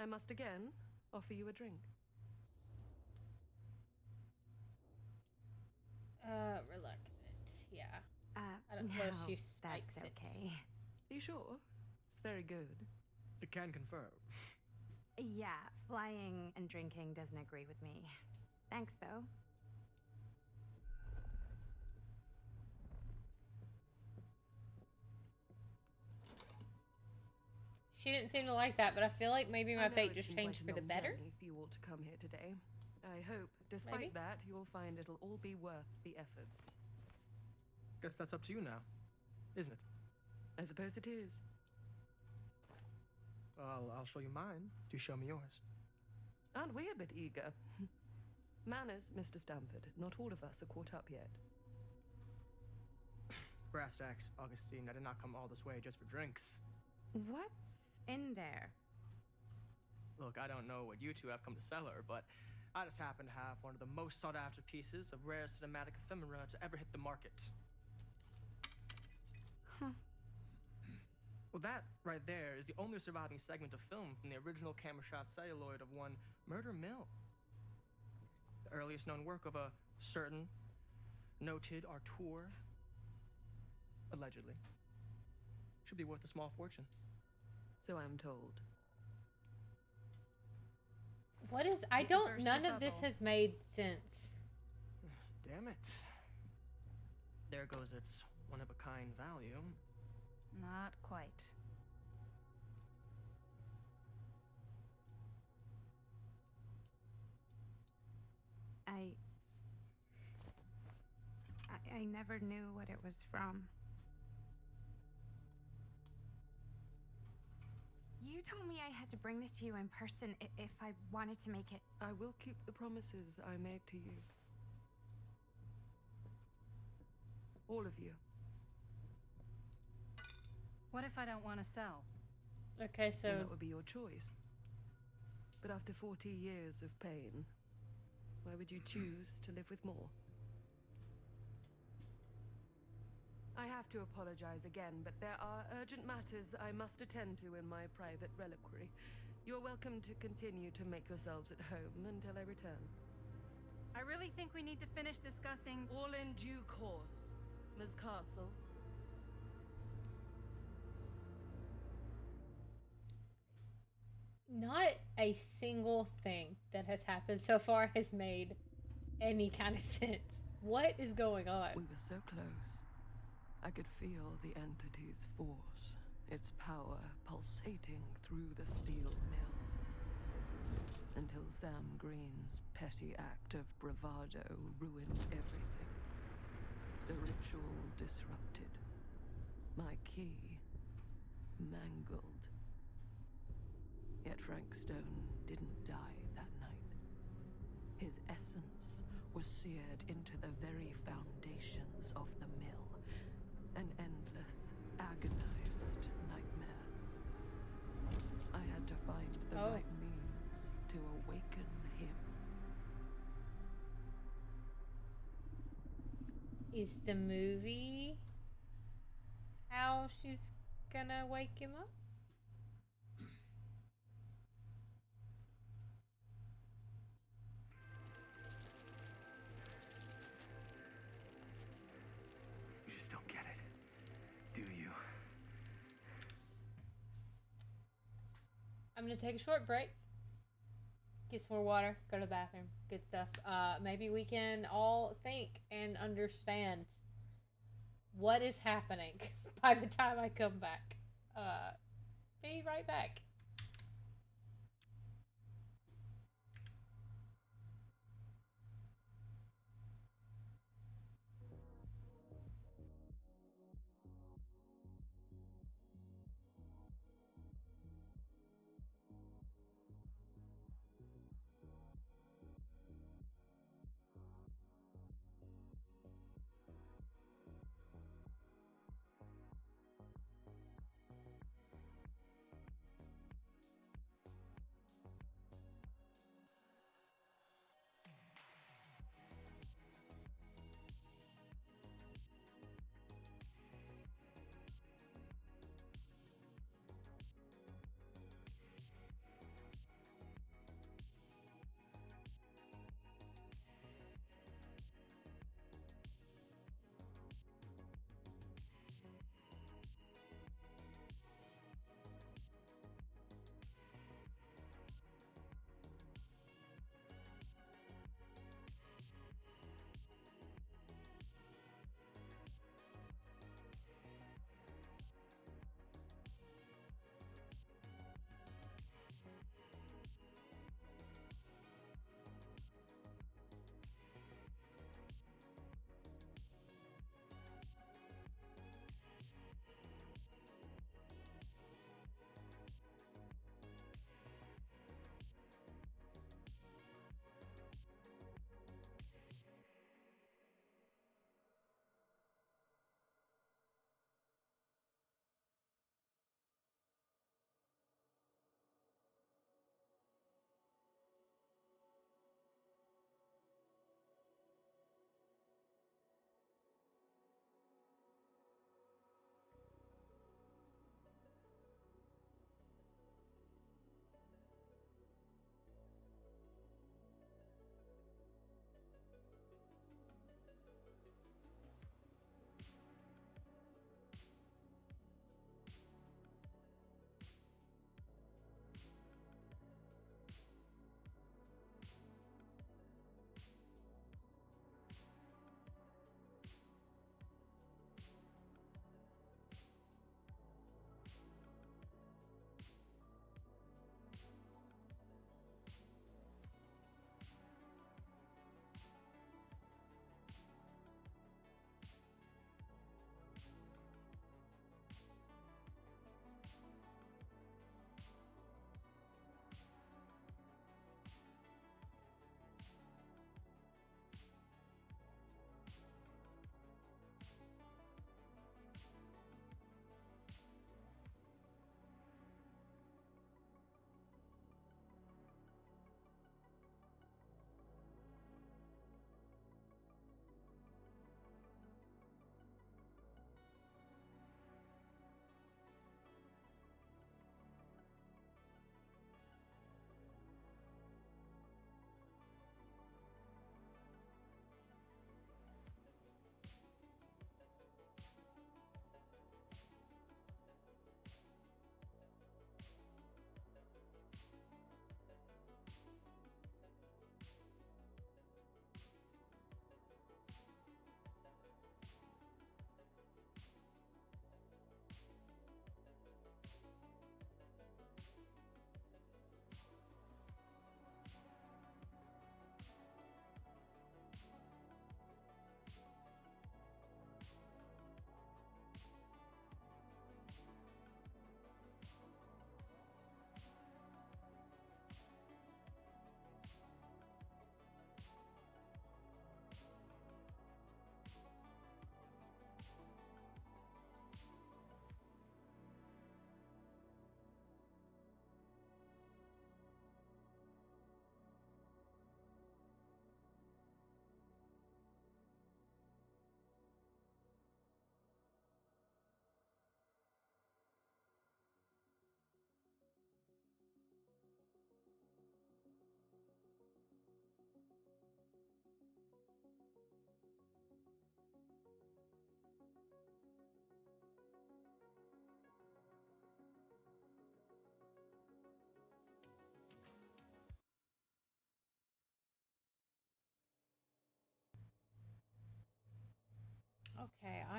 I must again offer you a drink. Reluctant. Yeah. I don't- no, what if she spikes that's it? okay. Are you sure? It's very good. It can confirm. Yeah, flying and drinking doesn't agree with me. Thanks, though. She didn't seem to like that, but I feel like maybe I my know fate it's just been changed quite for a the long better. journey for you all to come here today. I hope, despite Maybe. that, you'll find it'll all be worth the effort. Guess that's up to you now, isn't it? I suppose it is. Well, I'll show you mine. Do show me yours. Aren't we a bit eager? Manners, Mr. Stamford. Not all of us are caught up yet. Brass tacks, Augustine. I did not come all this way just for drinks. What's in there? Look, I don't know what you two have come to cellar, but I just happen to have one of the most sought-after pieces of rare cinematic ephemera to ever hit the market. Well, that right there is the only surviving segment of film from the original camera shot celluloid of one Murder Mill. The earliest known work of a certain noted auteur, allegedly. Should be worth a small fortune. So I'm told. What is? I Did you don't. burst None your of this bubble? has made sense. Damn it. There goes its one-of-a-kind value. Not quite. I never knew what it was from. You told me I had to bring this to you in person if I wanted to make it. I will keep the promises I make to you. All of you. What if I don't want to sell? Okay, so Well, that would be your choice. But after 40 years of pain, why would you choose to live with more? I have to apologize again, but there are urgent matters I must attend to in my private reliquary. You're welcome to continue to make yourselves at home until I return. I really think we need to finish discussing. All in due course, Ms. Castle. not a single thing that has happened so far has made any kind of sense. What is going on? We were so close. I could feel the entity's force, its power pulsating through the steel mill. Until Sam Green's petty act of bravado ruined everything. The ritual disrupted. My key mangled. Yet Frank Stone didn't die that night. His essence was seared into the very foundations of the mill. An endless, agonized nightmare. I had to find the Oh. right means to awaken him. Is the movie how she's gonna wake him up? You just don't get it, do you? I'm gonna take a short break. Get some more water. Go to the bathroom. Good stuff. Maybe we can all think and understand what is happening by the time I come back. Be right back.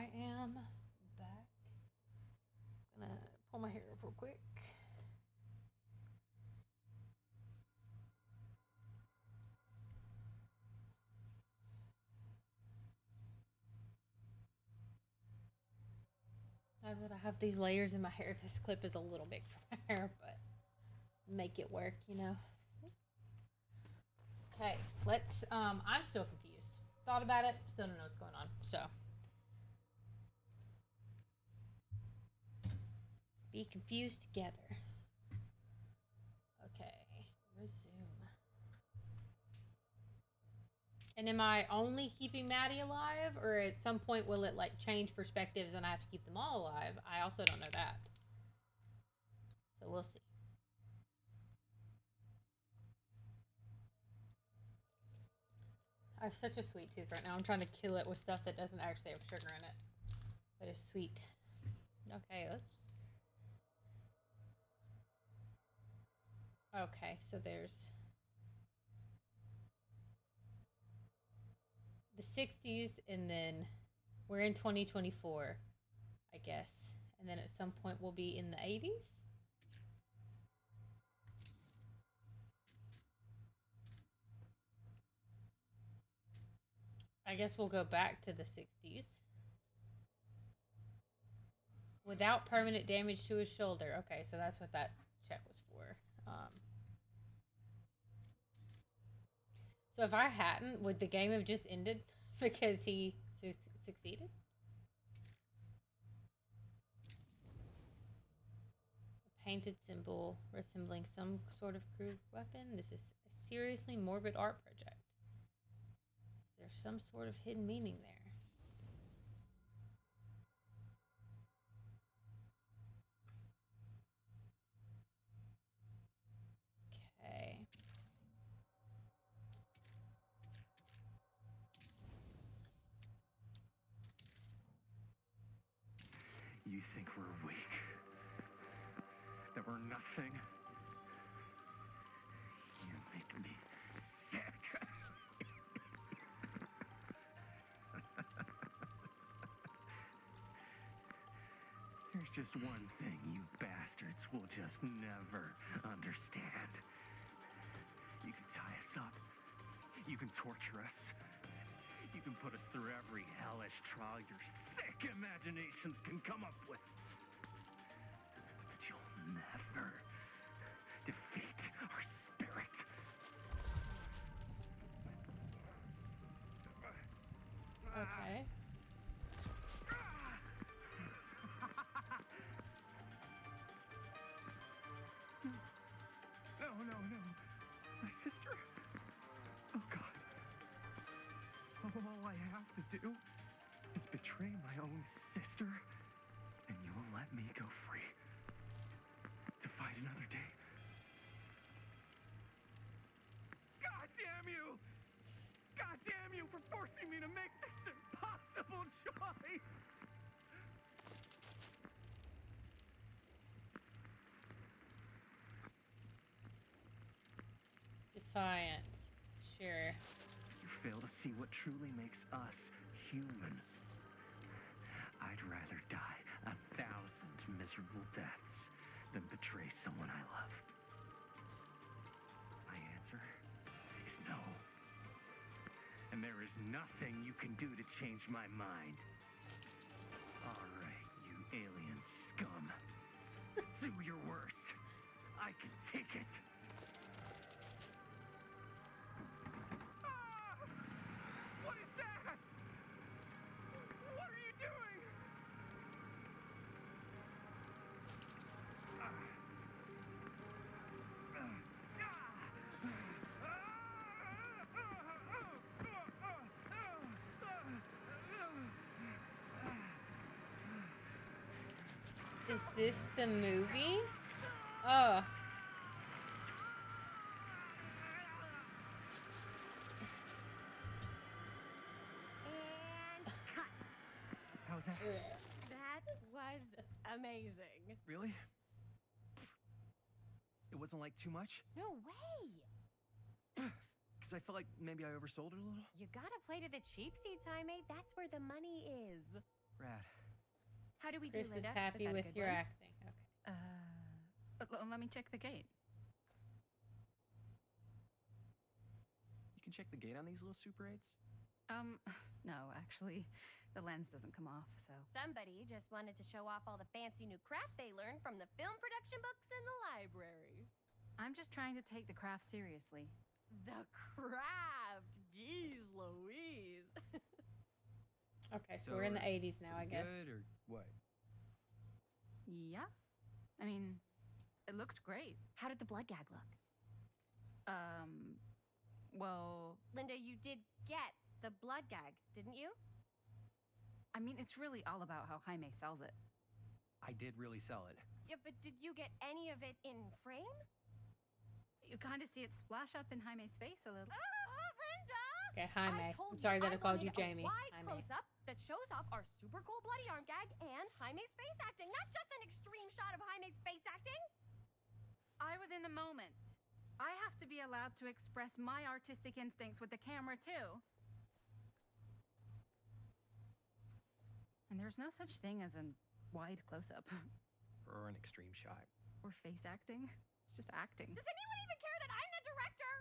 I am back. Gonna pull my hair up real quick. Now that I have these layers in my hair, this clip is a little big for my hair, but make it work, you know. Okay, let's, I'm still confused. Thought about it, still don't know what's going on, so. Be confused together. Okay, resume. And am I only keeping Maddie alive, or at some point will it like change perspectives and I have to keep them all alive? I also don't know that. So we'll see. I have such a sweet tooth right now. I'm trying to kill it with stuff that doesn't actually have sugar in it. But it's sweet. Okay, let's... Okay, so there's... the 60s, and then we're in 2024, I guess. And then at some point we'll be in the 80s. I guess we'll go back to the 60s. Without permanent damage to his shoulder. Okay, so that's what that check was for. So if I hadn't, would the game have just ended because he succeeded? A painted symbol resembling some sort of crude weapon. This is a seriously morbid art project. There's some sort of hidden meaning there. Okay. You think we're weak? That we're nothing? You make me sick. There's just one thing you bastards will just never understand. You can tie us up. You can torture us. You can put us through every hellish trial your sick imaginations can come up with. But you'll never defeat our spirit. Okay. No. My sister? Oh, God. All I have to do is betray my own sister, and you will let me go free to fight another day. God damn you! God damn you for forcing me to make this impossible choice! Defiant. Sure. You fail to see what truly makes us human. I'd rather die 1,000 miserable deaths than betray someone I love. My answer is no. And there is nothing you can do to change my mind. All right, you alien scum. Do your worst. I can take it. What is that? What are you doing? Is this the movie? Oh. And cut. How's that? That was amazing. Really? It wasn't like too much? No way. Because I felt like maybe I oversold it a little? You gotta play to the cheap seats, Jaime. That's where the money is. Rad. How do we do, Chris is Linda? happy that a with good your one? acting. Okay. Let me check the gate. You can check the gate on these little Super 8s? No, actually, the lens doesn't come off, so. Somebody just wanted to show off all the fancy new crap they learned from the film production books in the library. I'm just trying to take the craft seriously. The craft! Jeez Louise! Okay, so we're in the 80s now, I guess. Good or what? Yeah? I mean, it looked great. How did the blood gag look? Well, Linda, you did get the blood gag, didn't you? I mean, it's really all about how Jaime sells it. I did really sell it. Yeah, but did you get any of it in frame? You kind of see it splash up in Jaime's face a little. Linda! Okay, Jaime. I told I'm sorry you that I called you wanted Jamie. A wide Jaime. close-up that shows off our super cool bloody arm gag and Jaime's face acting, not just an extreme shot of Jaime's face acting. I was in the moment. I have to be allowed to express my artistic instincts with the camera, too. And there's no such thing as a wide close-up. Or an extreme shot. Or face acting. It's just acting. Does anyone even care that I'm the director?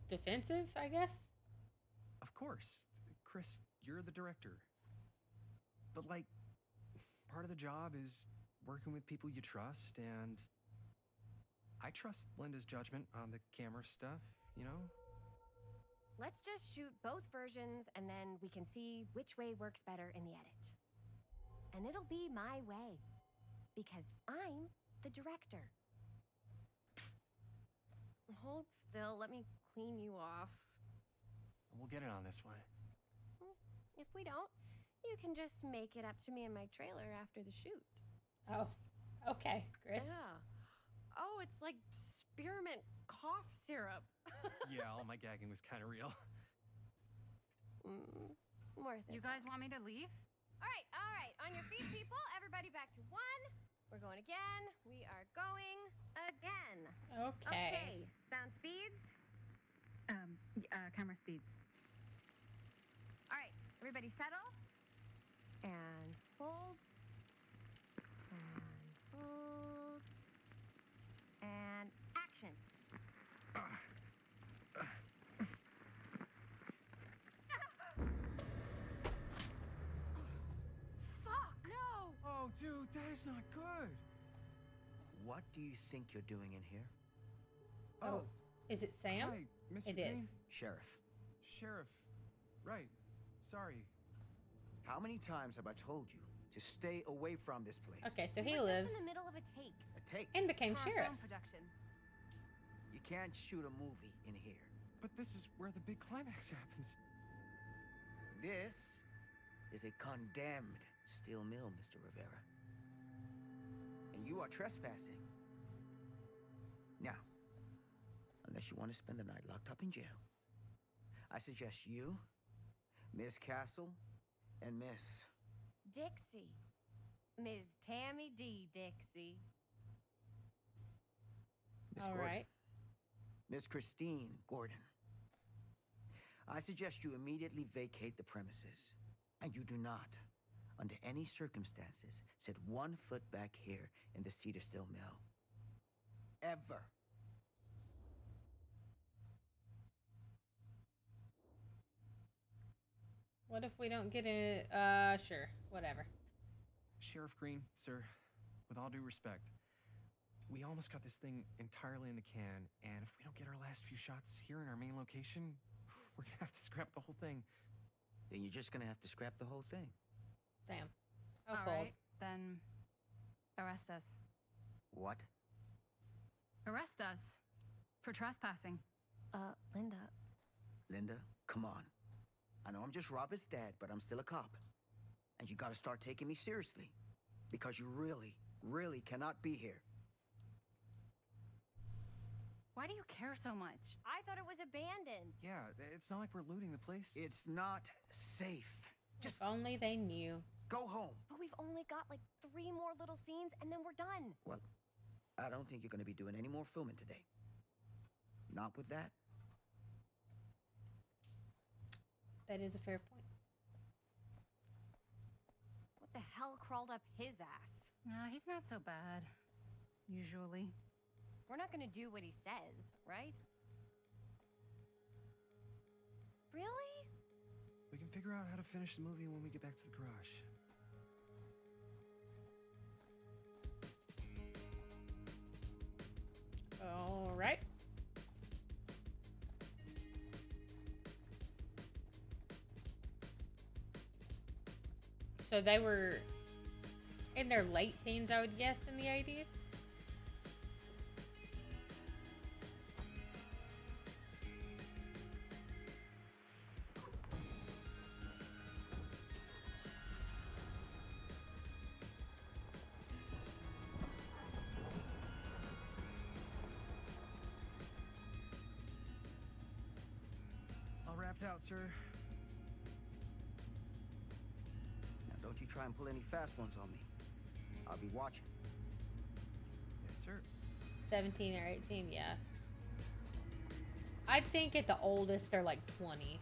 Defensive, I guess? Of course. Chris, you're the director. But, like, part of the job is working with people you trust, and I trust Linda's judgment on the camera stuff, you know? Let's just shoot both versions and then we can see which way works better in the edit. And it'll be my way. Because I'm the director. Hold still, let me clean you off. We'll get it on this one. If we don't, you can just make it up to me in my trailer after the shoot. Oh, okay, Chris. Yeah. Oh, it's like spearmint cough syrup. Yeah, all my gagging was kind of real. Worth it. You guys want me to leave? All right. On your feet, people. Everybody back to one. We're going again. We are going again. Okay. Sound speeds. Camera speeds. All right. Everybody settle. And hold. And hold. And action. Fuck! No! Oh, dude, that is not good. What do you think you're doing in here? Oh, is it Sam? Hi, Mr. It Green. is. Sheriff. Sheriff. Right. Sorry. How many times have I told you to stay away from this place? Okay, so he We're lives just in the middle of a take. A take. and became For our sheriff. film production. You can't shoot a movie in here. But this is where the big climax happens. This is a condemned steel mill, Mr. Rivera. And you are trespassing. Now, unless you want to spend the night locked up in jail, I suggest you, Miss Castle, and Miss... Dixie. Ms. Tammy D. Dixie. Miss All Gordon. right. Miss Christine Gordon. I suggest you immediately vacate the premises, and you do not, under any circumstances, set 1 foot back here in the Cedar Still Mill. Ever. What if we don't get it? Sure, whatever. Sheriff Green, sir, with all due respect, we almost got this thing entirely in the can, and if we don't get our last few shots here in our main location, we're gonna have to scrap the whole thing. Then you're just gonna have to scrap the whole thing. Damn. All cold. right, then arrest us. What? Arrest us for trespassing. Linda. Linda, come on. I know I'm just Robert's dad, but I'm still a cop. And you gotta start taking me seriously. Because you really, really cannot be here. Why Why do you care so much? I thought it was abandoned. Yeah, it's not like we're looting the place. It's not safe. Just If only they knew. go home. But we've only got like 3 more little scenes and then we're done. Well, I don't think you're going to be doing any more filming today. Not with that. That is a fair point. What the hell crawled up his ass? No, he's not so bad. Usually. We're not gonna do what he says, right? Really? We can figure out how to finish the movie when we get back to the garage. All right. So they were in their late teens, I would guess, in the 80s. All wrapped out, sir. Now, don't you try and pull any fast ones on me. I'll be watching. Yes, sir. 17 or 18, yeah. I think at the oldest they're like 20.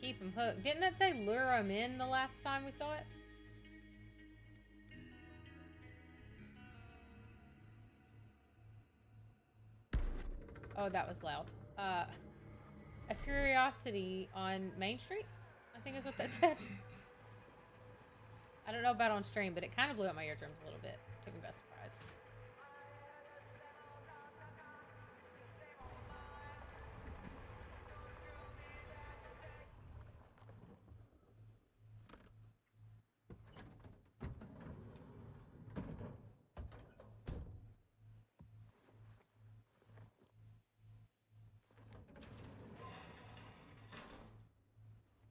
Keep them hooked. Didn't that say lure them in the last time we saw it? Oh, that was loud. A Curiosity on Main Street? I think is what that said. I don't know about on stream, but it kind of blew out my eardrums a little bit. Took me by surprise.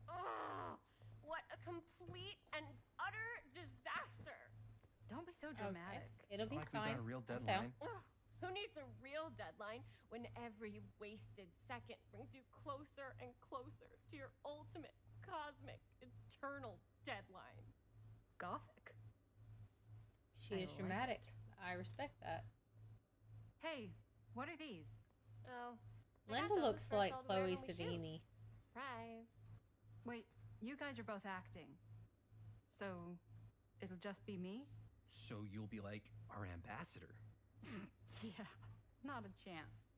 Ugh, what a complete and utter disaster. Don't be so dramatic. Okay. It'll It's be not like we fine. got a real Calm down. deadline. Ugh, who needs a real deadline when every wasted second brings you closer and closer to your ultimate, cosmic, eternal deadline? Gothic. She I is like dramatic. I respect that. Hey, what are these? Oh, I got Linda those looks for us like all to wear Chloe when we shoot. Savini. Surprise. Wait, you guys are both acting. So, it'll just be me? So you'll be like our ambassador. Yeah, not a chance.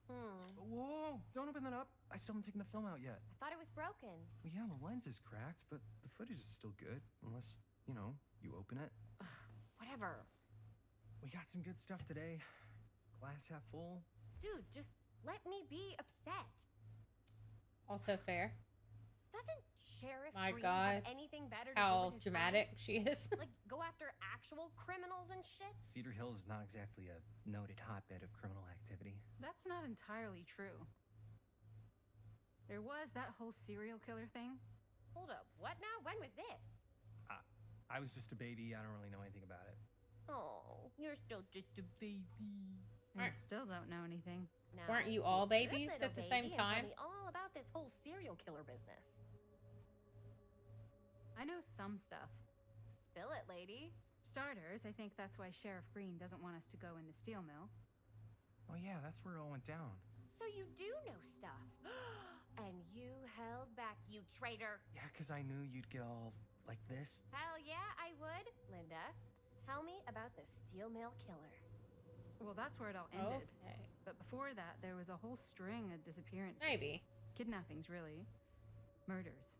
Whoa, don't open that up. I still haven't taken the film out yet. I thought it was broken. Well, yeah, the lens is cracked, but the footage is still good. Unless, you open it. Whatever. We got some good stuff today. Glass half full. Dude, just let me be upset. Also fair. Doesn't Sheriff My Green God, have anything better to do How with his dramatic time? she is. Like, go after actual criminals and shit? Cedar Hills is not exactly a noted hotbed of criminal activity. That's not entirely true. There was that whole serial killer thing. Hold up, what now? When was this? I was just a baby. I don't really know anything about it. Oh, you're still just a baby. And you still don't know anything. Now, Weren't you all be a good babies little at the baby same and time? Tell me all about this whole serial killer business. I know some stuff. Spill it, lady. Starters, I think that's why Sheriff Green doesn't want us to go in the steel mill. Oh yeah, that's where it all went down. So you do know stuff. And you held back, you traitor. Yeah, because I knew you'd get all like this. Hell yeah, I would. Linda, tell me about the steel mill killer. Well, that's where it all ended. Okay. But before that, there was a whole string of disappearances. Maybe. Kidnappings, really. Murders.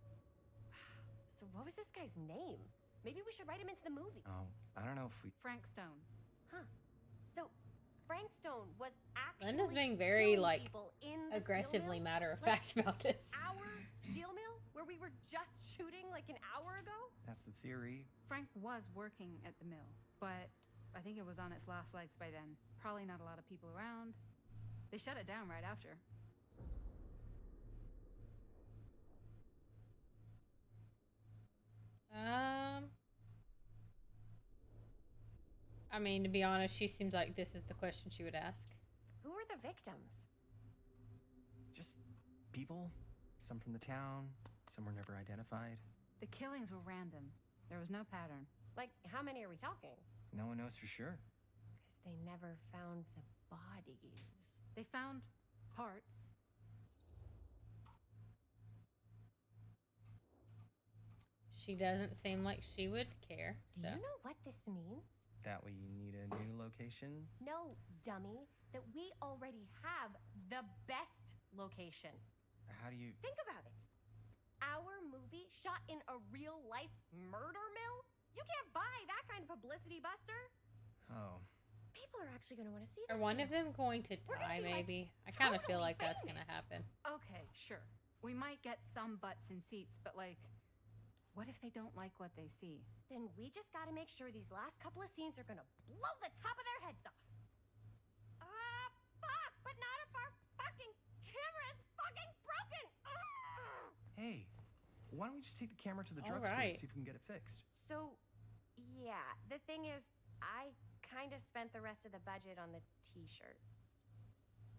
So what was this guy's name? Maybe we should write him into the movie. Oh, I don't know if we. Frank Stone. Huh. So Frank Stone was actually Linda's being very, killing like, people in the aggressively steel mill? matter of Like, fact about this. Our steel mill, where we were just shooting like an hour ago? That's the theory. Frank was working at the mill, but I think it was on its last legs by then. Probably not a lot of people around. They shut it down right after. I mean, to be honest, she seems like this is the question she would ask. Who are the victims? Just people. Some from the town, some were never identified. The killings were random. There was no pattern. Like, how many are we talking? No one knows for sure. Because they never found the bodies. They found parts. She doesn't seem like she would care. Do So. you know what this means? That way you need a new location? No, dummy. That we already have the best location. How do you... Think about it. Our movie shot in a real-life murder mill? You can't buy that kind of publicity, Buster. Oh. People are actually going to want to see this. Are one of them going to We're gonna die, be, like, maybe? I kind of feel totally like that's going to famous. happen. Okay, sure. We might get some butts in seats, but like, what if they don't like what they see? Then we just got to make sure these last couple of scenes are going to blow the top of their heads off. Fuck, but not if our fucking camera is fucking broken. Hey, why don't we just take the camera to the All drugstore right. and see if we can get it fixed? So, yeah, the thing is, I kind of spent the rest of the budget on the t-shirts.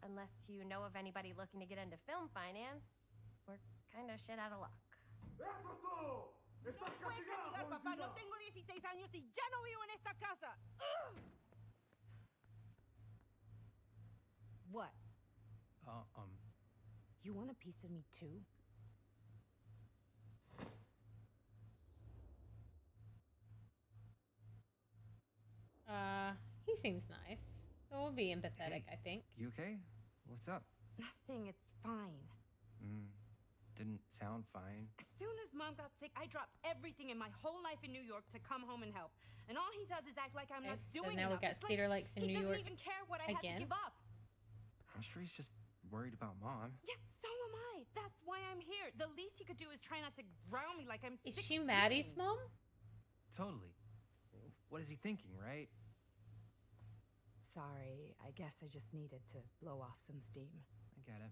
Unless you know of anybody looking to get into film finance, we're kind of shit out of luck. No puedes castigar, papá. No tengo 16 años y ya no vivo en esta casa. What? You want a piece of me too? He seems nice. So we'll be empathetic, Hey. I think. You okay? What's up? Nothing, it's fine. Didn't sound fine. As soon as Mom got sick, I dropped everything in my whole life in New York to come home and help. And all he does is act like I'm Okay, not so doing now we enough. got It's like Cedar Lakes in he New doesn't York even care what I had again. to give up. I'm sure he's just worried about Mom. Yeah, so am I. That's why I'm here. The least he could do is try not to ground me like I'm Is 16. she Maddie's mom? Totally. What is he thinking, right? Sorry, I guess I just needed to blow off some steam. I get it.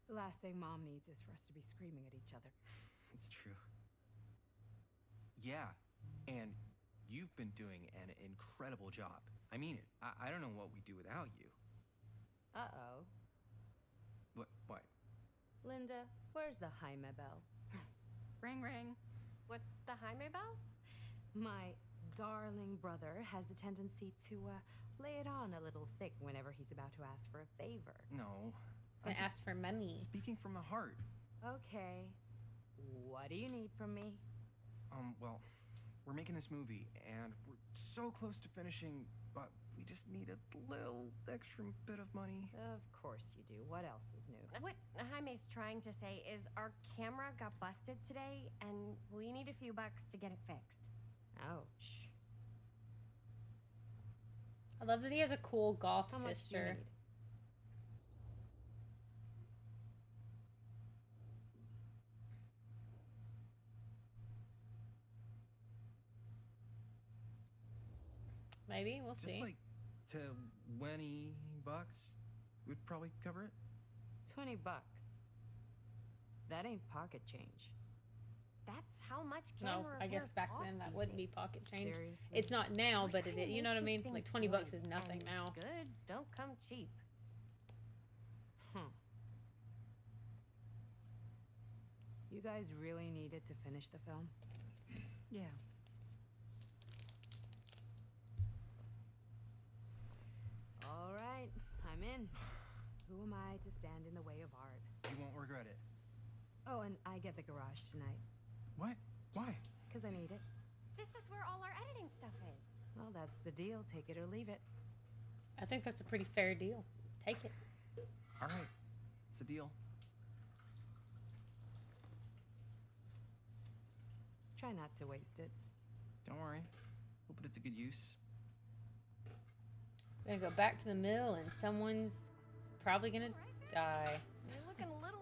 The last thing Mom needs is for us to be screaming at each other. It's true. Yeah, and you've been doing an incredible job. I mean it. I don't know what we'd do without you. Uh-oh. What? Linda, where's the Jaime bell? Ring, ring. What's the Jaime bell? My darling brother has the tendency to lay it on a little thick whenever he's about to ask for a favor. No. Gonna ask for money. Speaking from the heart. Okay. What do you need from me? Well, we're making this movie, and we're so close to finishing, but we just need a little extra bit of money. Of course you do. What else is new? What Jaime's trying to say is our camera got busted today, and we need a few bucks to get it fixed. Ouch. I love that he has a cool goth How much do you sister. need? Maybe, we'll Just see. like $20 would probably cover it. $20. That ain't pocket change. That's how much No, camera I guess repairs back cost then that these wouldn't be days. pocket change. Seriously? It's not now, We're but trying it, to you know what I make mean? these Like things 20 bucks good, is nothing and now. Good don't come cheap. You guys really needed to finish the film? Yeah. All right, I'm in. Who am I to stand in the way of art? You won't regret it. Oh, and I get the garage tonight. What? Why? Because I need it. This is where all our editing stuff is. Well, that's the deal. Take it or leave it. I think that's a pretty fair deal. Take it. All right. It's a deal. Try not to waste it. Don't worry. We'll put it to good use. We're gonna go back to the mill and someone's probably gonna die. You're looking a little,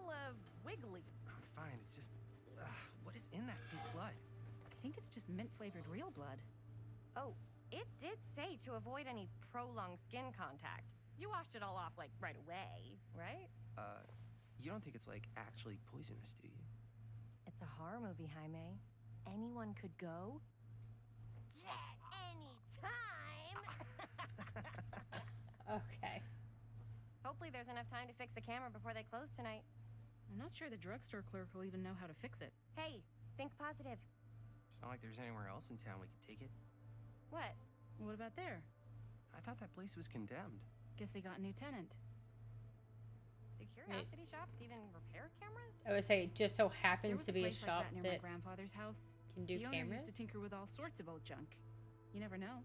wiggly. I'm fine. It's just... what is in that fake blood? I think it's just mint-flavored real blood. Oh, It did say to avoid any prolonged skin contact. You washed it all off, like, right away, right? You don't think it's, like, actually poisonous, do you? It's a horror movie, Jaime. Anyone could go. At any time! Okay. Hopefully there's enough time to fix the camera before they close tonight. I'm not sure the drugstore clerk will even know how to fix it. Hey, think positive. It's not like there's anywhere else in town we could take it. What? What about there? I thought that place was condemned. Guess they got a new tenant. Do curiosity shops even repair cameras? I would say it just so There happens was to be a place like shop that near my that grandfather's house. can do the owner cameras. used to tinker with all sorts of old junk. You never know.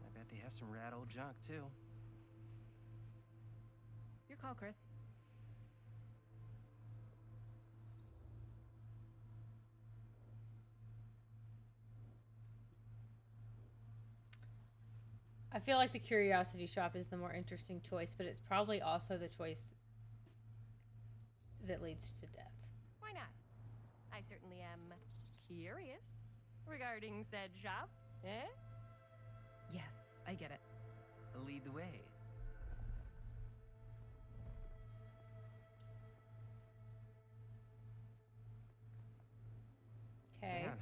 I bet they have some rad old junk, too. Your call, Chris. I feel like the curiosity shop is the more interesting choice, but it's probably also the choice that leads to death. Why not? I certainly am curious regarding said shop. Eh? Yes, I get it. Lead the way. Okay. Man,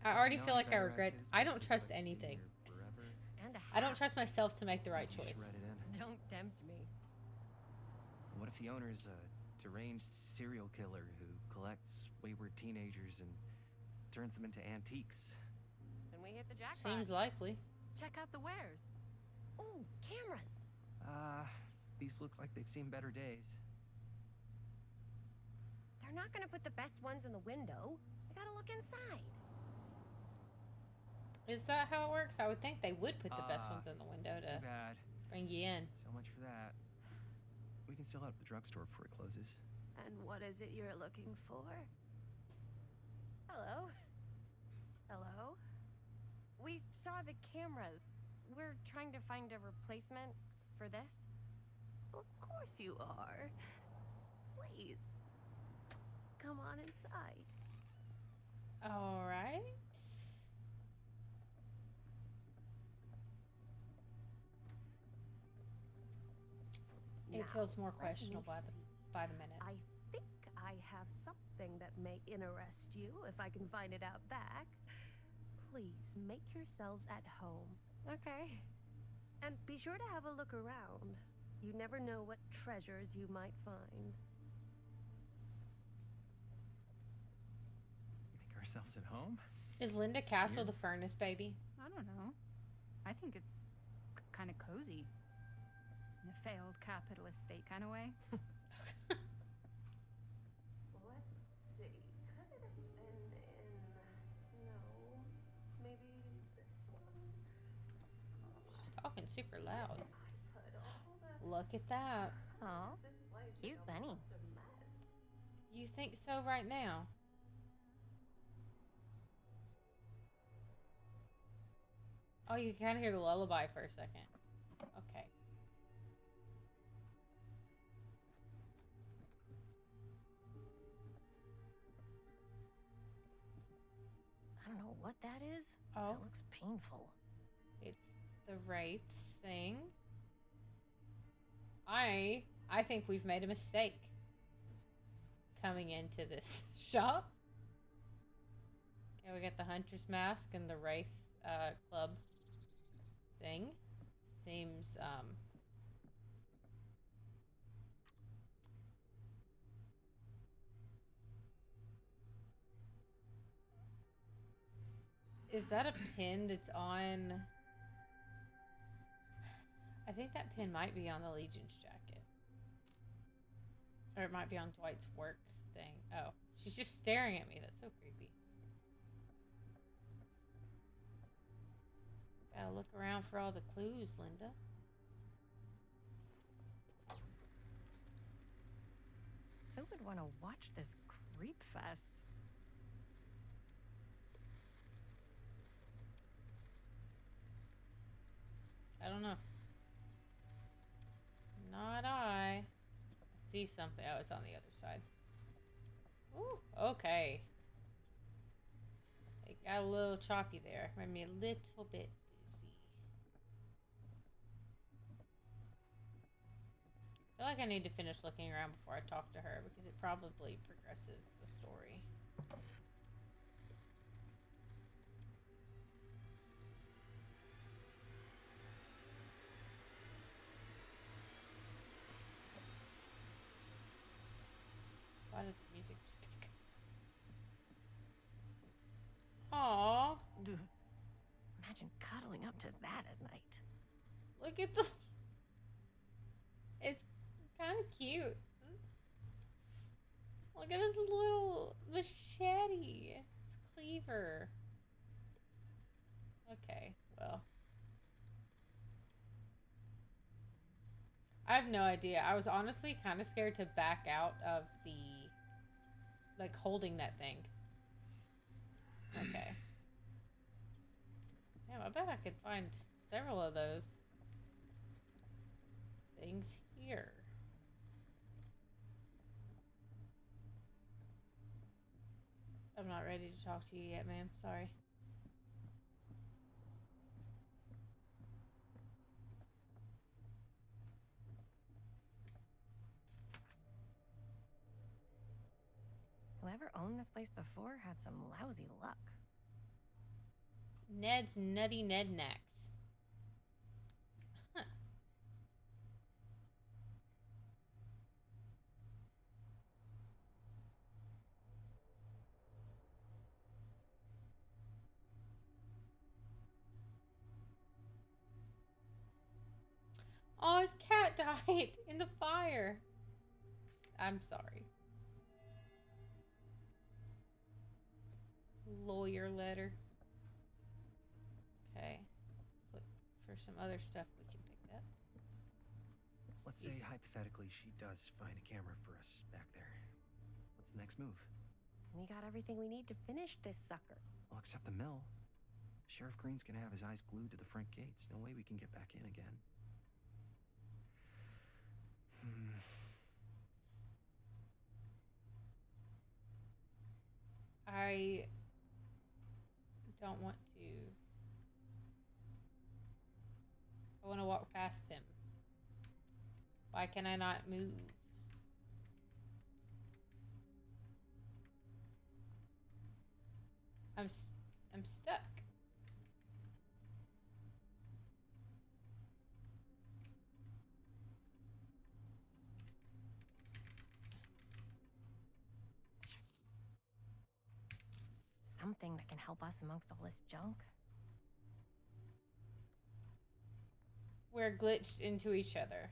I already know feel any like I better regret. ideas, I but don't seems trust like it's been anything. here forever. And a I don't half. trust myself to make the right You should choice. write it in. Don't tempt me. What if the owner's a deranged serial killer who collects wayward teenagers and turns them into antiques? Then we hit the jackpot. Seems likely. Check out the wares. Ooh, cameras. These look like they've seen better days. They're not gonna put the best ones in the window. I gotta look inside. Is that how it works? I would think they would put the best ones in the window Too to bad. bring you in. So much for that. We can still head up the drugstore before it closes. And what is it you're looking for? Hello? Hello? We saw the cameras. We're trying to find a replacement for this. Of course you are. Please. Come on inside. All right. It Now, feels more let me questionable see. by the minute. I think I have something that may interest you if I can find it out back. Please make yourselves at home. Okay. And be sure to have a look around. You never know what treasures you might find. Make ourselves at home? Is Linda Castle Weird. the furnace baby? I don't know. I think it's kind of cozy. In a failed capitalist state kind of way. Let's see. Could it have been in... No. Maybe this one? She's talking super loud. I put all the... Look at that. Aw, This place is cute a bunny. mess. You think so right now? Oh, you can kind of hear the lullaby for a second. Okay. I don't know what that is. Oh. That looks painful. It's the Wraiths thing. I think we've made a mistake coming into this shop. Okay, we got the Hunter's Mask and the Wraith club thing. Seems is that a pin that's on? I think that pin might be on the Legion's jacket. Or it might be on Dwight's work thing. Oh, she's just staring at me. That's so creepy. Gotta look around for all the clues, Linda. Who would want to watch this creep fest? I don't know. Not I. I see something. Oh, it's on the other side. Ooh, okay. There you Got a little choppy there. Made me a little bit dizzy. I feel like I need to finish looking around before I talk to her because it probably progresses the story. Why did the music just pick up? Aww. Imagine cuddling up to that at night. Look at the... It's kind of cute. Look at his little machete. His cleaver. Okay, well. I have no idea. I was honestly kind of scared to back out of the... like, holding that thing. Okay. Damn, I bet I could find several of those things here. I'm not ready to talk to you yet, ma'am. Sorry. Whoever owned this place before had some lousy luck. Ned's Nutty Ned Knacks. Huh. Oh, his cat died in the fire. I'm sorry. Lawyer letter. Okay. Let's look for some other stuff we can pick up. Let's say hypothetically she does find a camera for us back there. What's the next move? We got everything we need to finish this sucker. Well, except the mill. Sheriff Green's gonna have his eyes glued to the front gates. No way we can get back in again. I don't want to. I want to walk past him. Why can I not move? I'm stuck. Something that can help us amongst all this junk. We're glitched into each other.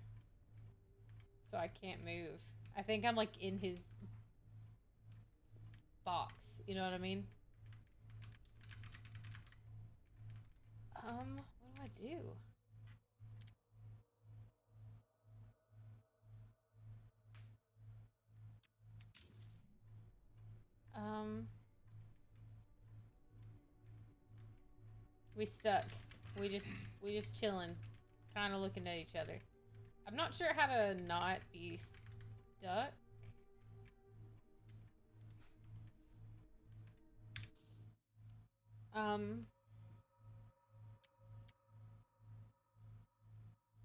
So I can't move. I think I'm like in his box. You know what I mean? What do I do? We stuck. We just chilling, kind of looking at each other. I'm not sure how to not be stuck.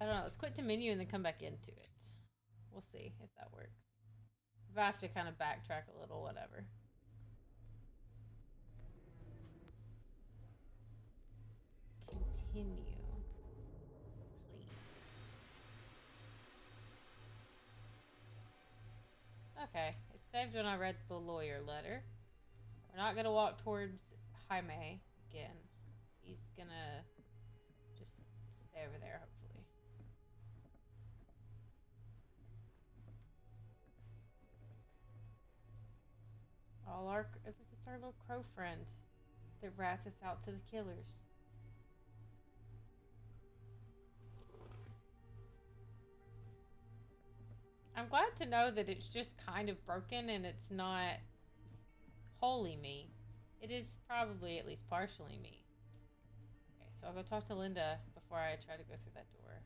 I don't know. Let's quit the menu and then come back into it. We'll see if that works. If I have to kind of backtrack a little, whatever. Continue. Please. Okay. It saved when I read the lawyer letter. We're not gonna walk towards Jaime again. He's gonna just stay over there, hopefully. Look, it's our little crow friend that rats us out to the killers. I'm glad to know that it's just kind of broken and it's not wholly me. It is probably at least partially me. Okay, so I'll go talk to Linda before I try to go through that door.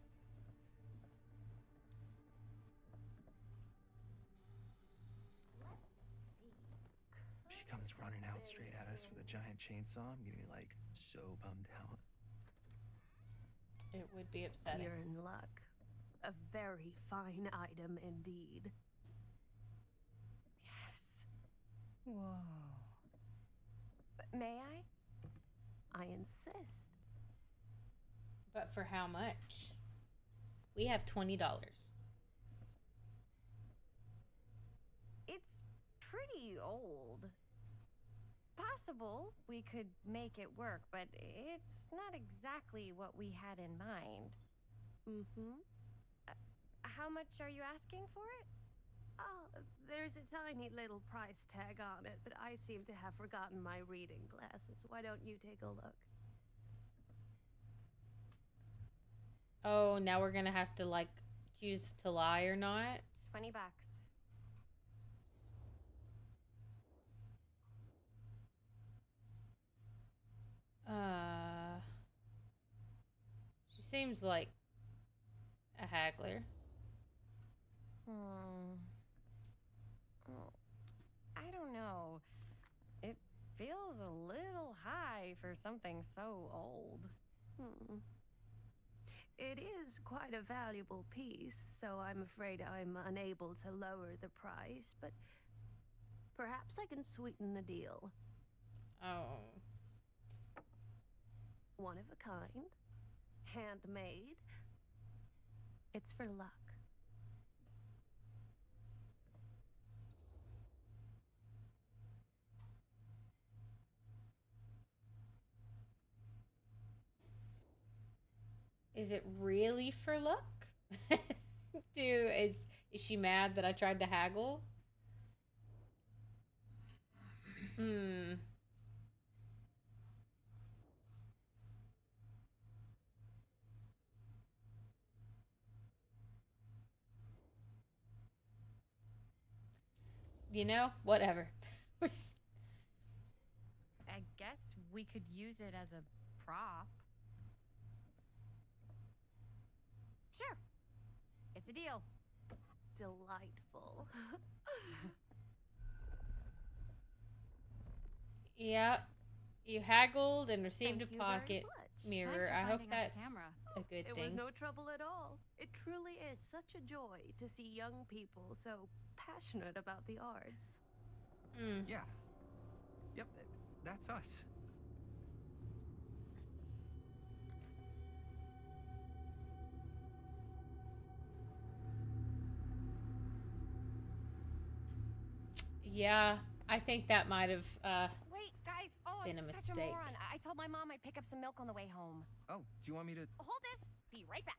She come comes running out straight at us with a giant chainsaw, I'm gonna be like so bummed out. It would be upsetting. You're in luck. A very fine item indeed. Yes. Whoa. But may I? I insist. But for how much? We have $20. It's pretty old. Possible we could make it work, but it's not exactly what we had in mind. Mm-hmm. How much are you asking for it? Oh, there's a tiny little price tag on it, but I seem to have forgotten my reading glasses. Why don't you take a look? Oh, now we're gonna have to like choose to lie or not. $20. She seems like a haggler. I don't know. It feels a little high for something so old. It is quite a valuable piece, so I'm afraid I'm unable to lower the price, but perhaps I can sweeten the deal. Oh. One of a kind, handmade. It's for luck. Is it really for luck? Is she mad that I tried to haggle? You know, whatever. I guess we could use it as a prop. Sure. It's a deal. Delightful. Yep. You haggled and received Thank a you very pocket much. mirror. I hope that's a good It thing. was no trouble at all. It truly is such a joy to see young people so passionate about the arts. Yeah. Yep, that's us. Yeah, I think that might have Wait, guys. Oh, been I'm a such a mistake. moron. I told my mom I'd pick up some milk on the way home. Oh, do you want me to... Hold this. Be right back.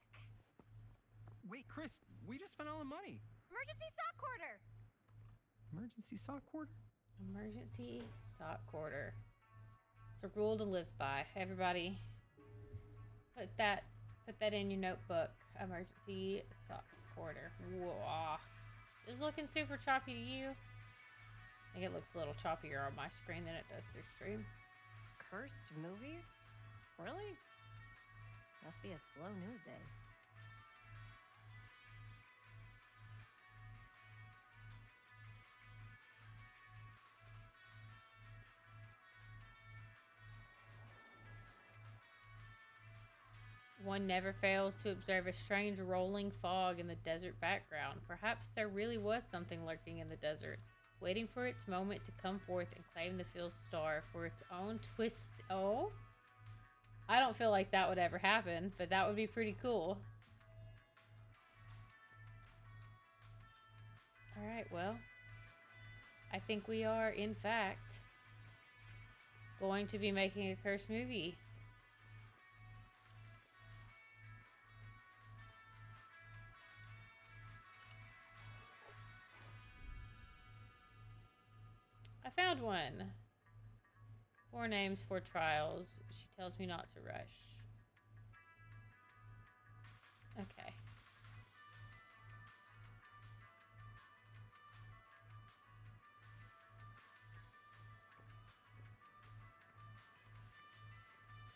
Wait, Chris, we just spent all the money. Emergency sock quarter. Emergency sock quarter? Emergency sock quarter. It's a rule to live by. Everybody, put that in your notebook. Emergency sock quarter. Whoa. Is it looking super choppy to you? I think it looks a little choppier on my screen than it does through stream. Cursed movies? Really? Must be a slow news day. One never fails to observe a strange rolling fog in the desert background. Perhaps there really was something lurking in the desert, waiting for its moment to come forth and claim the field star for its own twist. Oh? I don't feel like that would ever happen, but that would be pretty cool. Alright, well, I think we are, in fact, going to be making a cursed movie. I found one. 4 names, 4 trials. She tells me not to rush. Okay.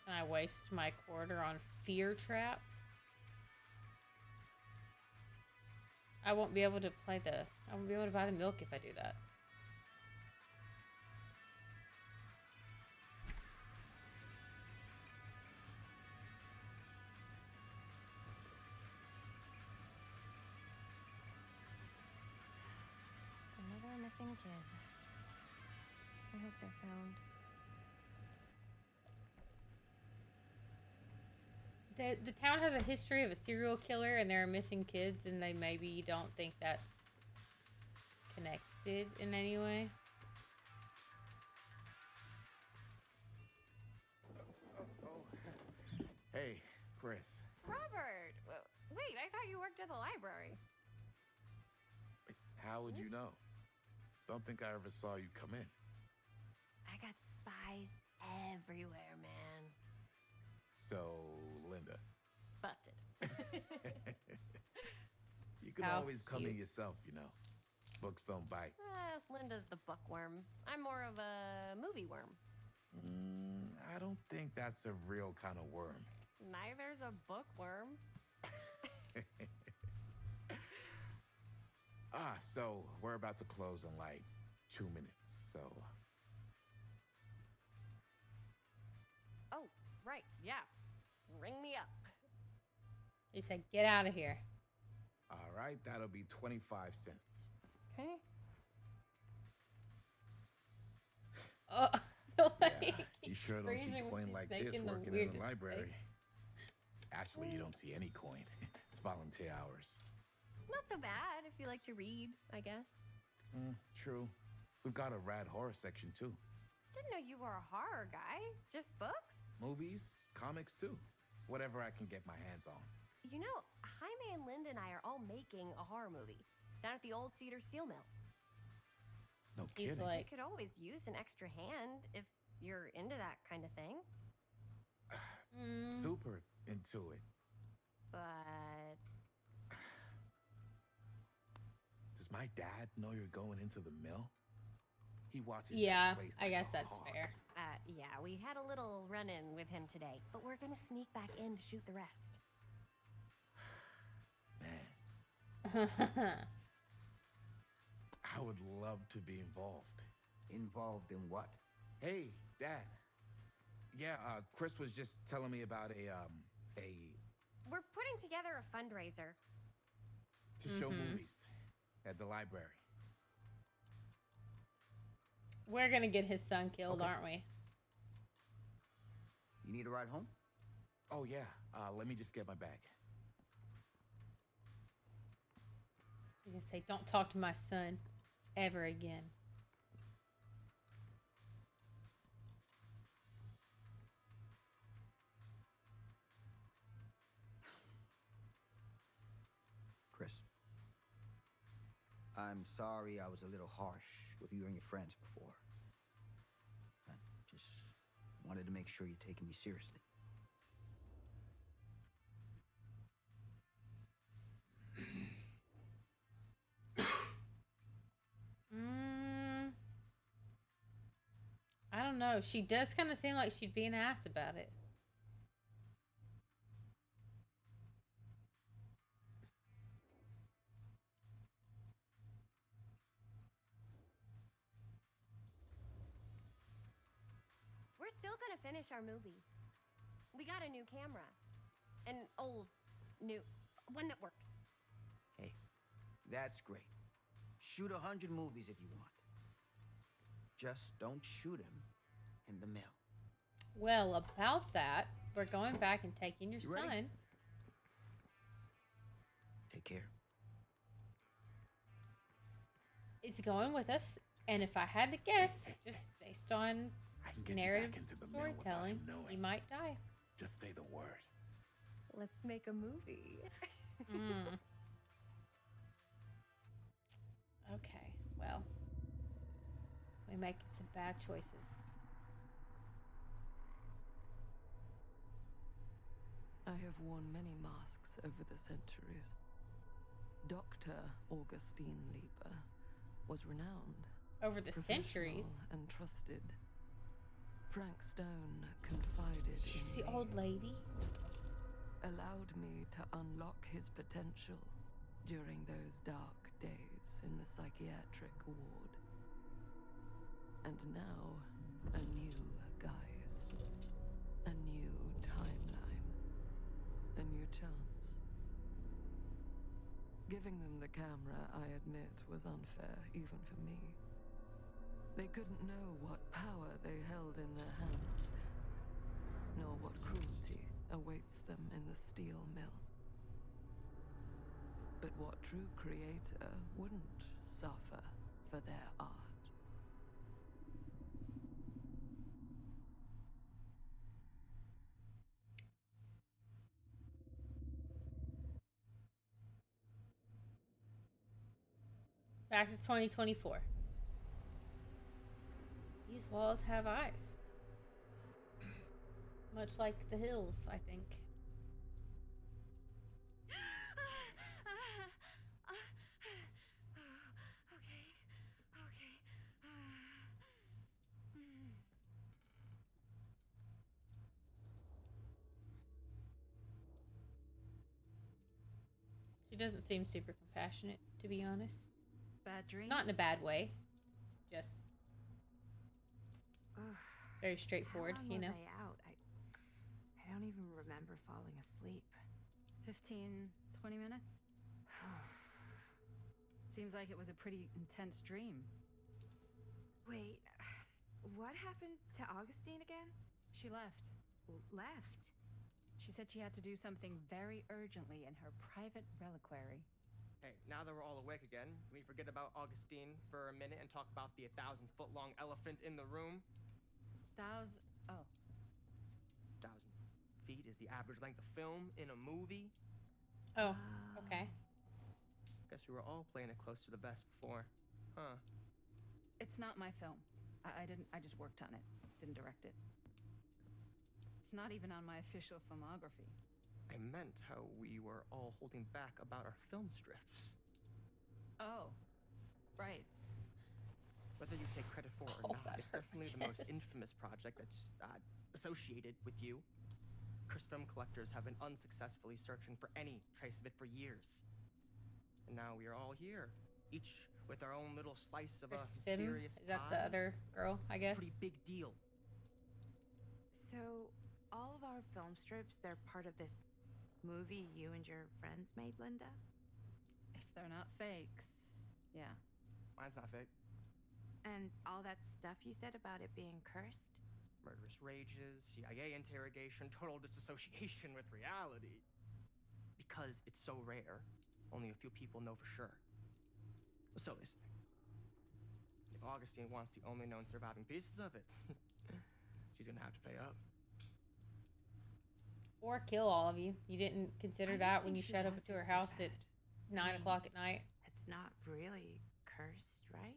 Can I waste my quarter on Fear Trap? I won't be able to buy the milk if I do that. missing kid. I hope they're found. The town has a history of a serial killer, and there are missing kids, and they maybe don't think that's connected in any way. Hey, Chris. Robert! Wait, I thought you worked at the library. How would you know? Don't think I ever saw you come in. I got spies everywhere, man. So, Linda. Busted. You can How always come in cute. yourself, you know. Books don't bite. Linda's the bookworm. I'm more of a movie worm. I don't think that's a real kind of worm. Neither's a bookworm. So we're about to close in like 2 minutes, so... Oh, right, yeah. Ring me up. He said, "Get out of here." All right, that'll be 25 cents. Okay. The way Yeah, he you keeps sure don't see freezing when coin he's like this making the working in weirdest the library. face. Actually, you don't see any coin. It's volunteer hours. Not so bad if you like to read, I guess. True. We've got a rad horror section, too. Didn't know you were a horror guy. Just books? Movies, comics, too. Whatever I can get my hands on. You know, Jaime and Linda and I are all making a horror movie down at the old Cedar Steel Mill. No He's kidding. like, You could always use an extra hand if you're into that kind of thing. Super into it. But Does my dad know you're going into the mill? He watches yeah, that place I like guess a that's hawk. fair. yeah, we had a little run-in with him today, but we're gonna sneak back in to shoot the rest. I would love to be involved. Involved in what? Hey, Dad. Yeah, Chris was just telling me about a We're putting together a fundraiser. to show movies at the library. We're gonna get his son killed, Okay. aren't we? You need a ride home? Oh yeah. Let me just get my bag. He's gonna say, "Don't talk to my son ever again." Chris. I'm sorry I was a little harsh with you and your friends before. I just wanted to make sure you're taking me seriously. I don't know. She does kind of seem like she'd be an ass about it. We're still gonna finish our movie. We got a new camera. An old, new, one that works. Hey, that's great. Shoot 100 movies if you want. Just don't shoot him in the mill. Well, about that, we're going back and taking your You ready? son. Take care. It's going with us, and if I had to guess, just based on I can get narrative you back into the mill without storytelling, him knowing. he might die. Just say the word. Let's make a movie. Okay, well, we're making some bad choices. I have worn many masks over the centuries. Dr. Augustine Lieber was renowned, Over the centuries. professional and trusted. Frank Stone confided She's in the me, old lady. allowed me to unlock his potential during those dark days in the psychiatric ward. And now, a new guise, a new timeline, a new chance. Giving them the camera, I admit, was unfair, even for me. They couldn't know what power they held in their hands, nor what cruelty awaits them in the steel mill. But what true creator wouldn't suffer for their art? Back to 2024. These walls have eyes. Much like the hills, I think. She doesn't seem super compassionate, to be honest. Bad dream? Not in a bad way. Just very straightforward, How long you know? was I out? I don't even remember falling asleep. 15, 20 minutes? Seems like it was a pretty intense dream. Wait, what happened to Augustine again? She left. Left? She said she had to do something very urgently in her private reliquary. Hey, now that we're all awake again, can we forget about Augustine for a minute and talk about the 1,000-foot-long elephant in the room? Oh. 1,000 feet is the average length of film in a movie. Oh, okay. Guess we were all playing it close to the vest before, huh? It's not my film. I just worked on it. Didn't direct it. It's not even on my official filmography. I meant how we were all holding back about our film strips. Oh, right. Whether you take credit for it or not, it's definitely the most infamous project that's associated with you. Curse film collectors have been unsuccessfully searching for any trace of it for years. And now we are all here, each with our own little slice of a mysterious pie. Is that the other girl, I guess? Pretty big deal. So, all of our film strips, they're part of this movie you and your friends made, Linda? If they're not fakes, yeah. Mine's not fake. And all that stuff you said about it being cursed? Murderous rages, CIA interrogation, total disassociation with reality. Because it's so rare, only a few people know for sure. So they say. If Augustine wants the only known surviving pieces of it, she's gonna have to pay up. Or kill all of you. You didn't consider that when you showed up to her house at 9 o'clock at night. It's not really cursed, right?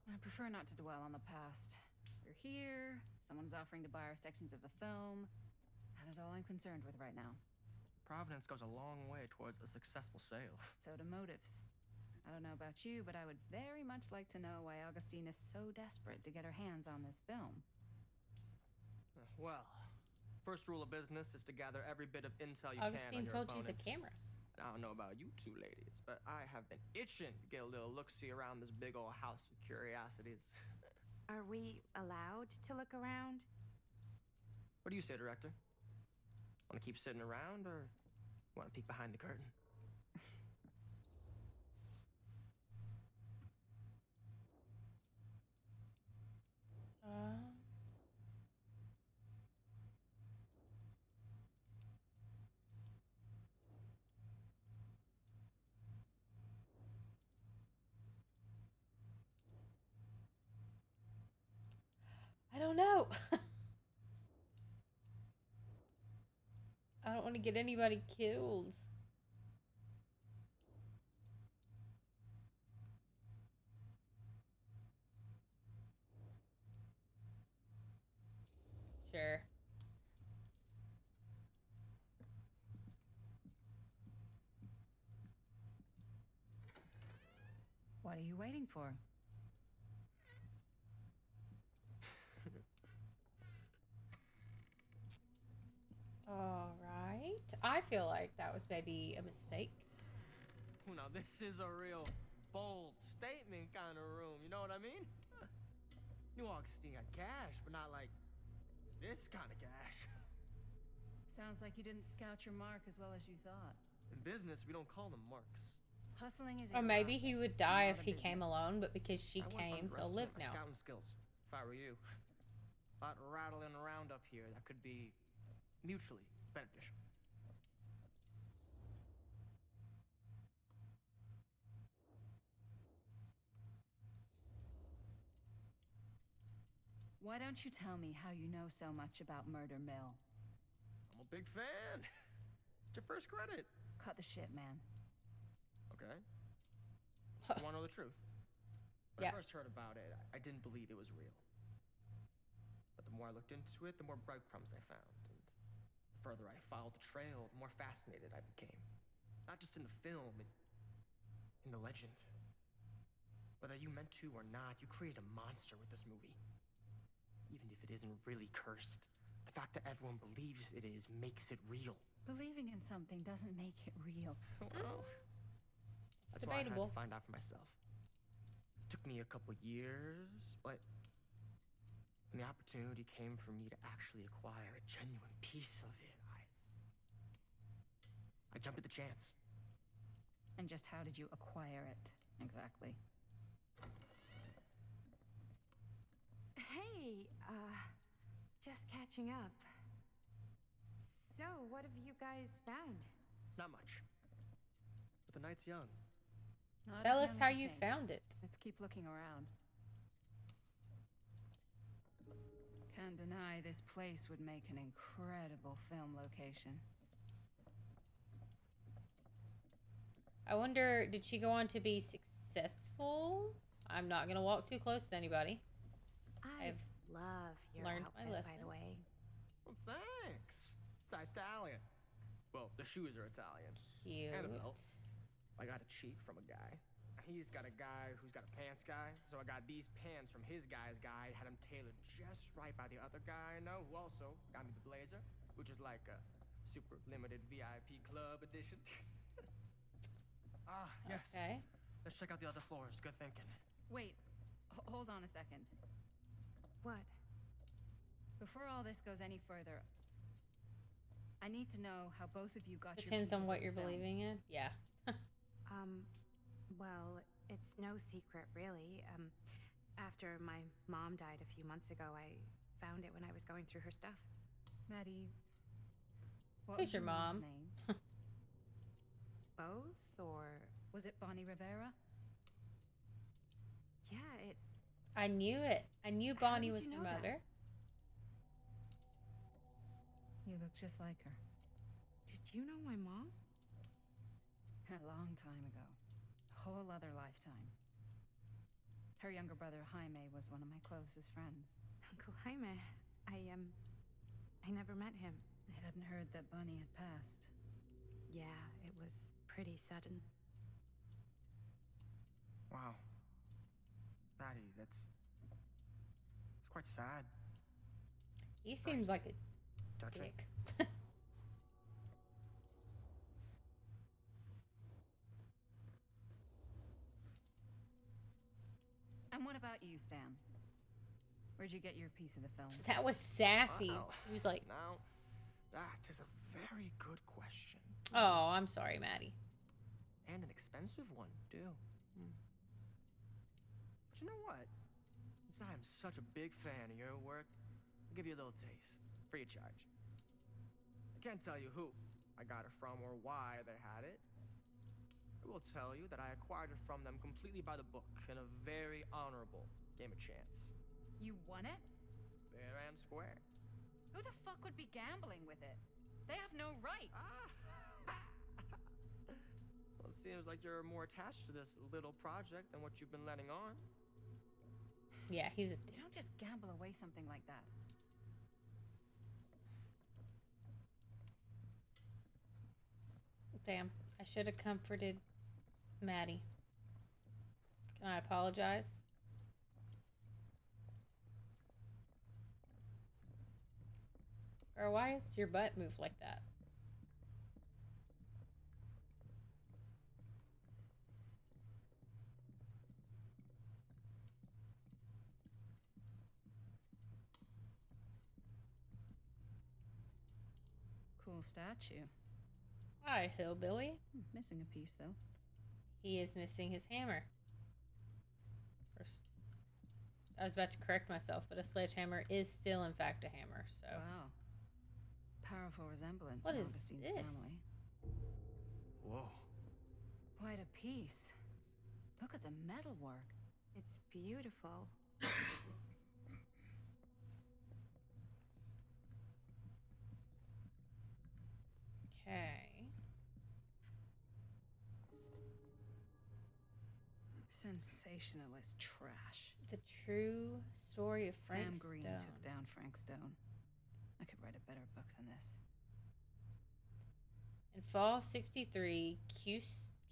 I prefer not to dwell on the past. We're here, someone's offering to buy our sections of the film. That is all I'm concerned with right now. Providence goes a long way towards a successful sale. So do motives. I don't know about you, but I would very much like to know why Augustine is so desperate to get her hands on this film. Well, first rule of business is to gather every bit of intel you Augustine can on your told you opponents. the camera. I don't know about you two ladies, but I have been itching to get a little look-see around this big old house of curiosities. Are we allowed to look around? What do you say, director? Want to keep sitting around, or want to peek behind the curtain? I don't know. I don't want to get anybody killed. Sure. What are you waiting for? All right. I feel like that was maybe a mistake. Now this is a real bold statement kind of room, you know what I mean? New Augustine got cash, but not like this kind of cash. Sounds like you didn't scout your mark as well as you thought. In business, we don't call them marks. Hustling is Or maybe he would die if not a he came business. alone, but because she I wouldn't came, they'll live underestimate my now. scouting skills. If I were you, a lot rattling around up here that could be mutually beneficial. Why don't you tell me how you know so much about Murder Mill? I'm a big fan. It's your first credit. Cut the shit, man. Okay. I want to know the truth. When Yeah. I first heard about it, I didn't believe it was real. But the more I looked into it, the more breadcrumbs I found. And the further I followed the trail, the more fascinated I became. Not just in the film, in the legend. Whether you meant to or not, you created a monster with this movie. Even if it isn't really cursed, the fact that everyone believes it is makes it real. Believing in something doesn't make it real. Well, It's that's why I had debatable. to find out for myself. Took me a couple years, but when the opportunity came for me to actually acquire a genuine piece of it, I jumped at the chance. And just how did you acquire it, exactly? Hey, just catching up. So, what have you guys found? Not much. But the night's young. Not Tell as us young how as you think. found it. Let's keep looking around. Can't deny this place would make an incredible film location. I wonder, did she go on to be successful? I'm not gonna walk too close to anybody. I I've love your learned outfit, my lesson. by the way. Well, thanks. It's Italian. Well, the shoes are Italian. Cute. And a belt. I got a cheek from a guy. He's got a guy who's got a pants guy. So I got these pants from his guy's guy. Had them tailored just right by the other guy I know, who also got me the blazer, which is like a super limited VIP club edition. Yes. Okay. Let's check out the other floors. Good thinking. Wait, hold on a second. What? Before all this goes any further, I need to know how both of you got Depends your on pieces what of you're the film. believing in. Yeah. Well, it's no secret, really. After my mom died a few months ago, I found it when I was going through her stuff. Maddie, what Who's was your mom's mom? name? Both, or... Was it Bonnie Rivera? Yeah, it... I knew it. I knew How Bonnie did was you her know that? mother. You look just like her. Did you know my mom? A long time ago. A whole other lifetime. Her younger brother, Jaime, was one of my closest friends. Uncle Jaime. I never met him. I hadn't heard that Bonnie had passed. Yeah, it was pretty sudden. Wow. Maddie, it's quite sad. He seems like a Touching. dick. And what about you, Stan? Where'd you get your piece of the film? That was sassy. Wow. He was like, Now, that is a very good question. "Oh, I'm sorry, Maddie." And an expensive one, too. But you know what? Since I am such a big fan of your work, I'll give you a little taste, free of charge. I can't tell you who I got it from or why they had it. I will tell you that I acquired it from them completely by the book in a very honorable game of chance. You won it? Fair and square. Who the fuck would be gambling with it? They have no right. Well, it seems like you're more attached to this little project than what you've been letting on. Yeah, he's a You don't just gamble away something like that. damn. I should have comforted Maddie. Can I apologize? Or why is your butt moved like that? Cool statue. Hi, hillbilly. Missing a piece, though. He is missing his hammer. First, I was about to correct myself, but a sledgehammer is still, in fact, a hammer. So. Wow. Powerful resemblance What in is Augustine's this? family. Whoa. Quite a piece. Look at the metalwork. It's beautiful. Okay. Sensationalist trash. The true story of Frank Sam Green Stone. took down Frank Stone. I could write a better book than this. In fall of '63,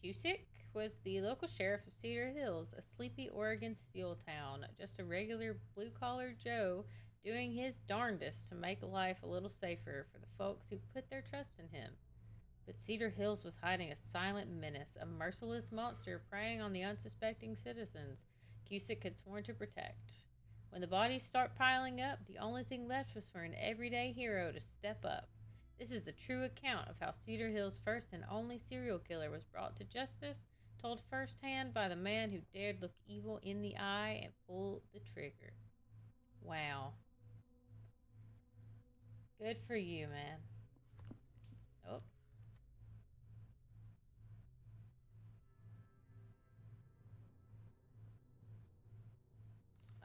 Cusick was the local sheriff of Cedar Hills, a sleepy Oregon steel town. Just a regular blue-collar Joe doing his darndest to make life a little safer for the folks who put their trust in him. But Cedar Hills was hiding a silent menace, a merciless monster preying on the unsuspecting citizens Cusick had sworn to protect. When the bodies start piling up, the only thing left was for an everyday hero to step up. This is the true account of how Cedar Hills' first and only serial killer was brought to justice, told firsthand by the man who dared look evil in the eye and pull the trigger. Wow. Good for you, man. Oh.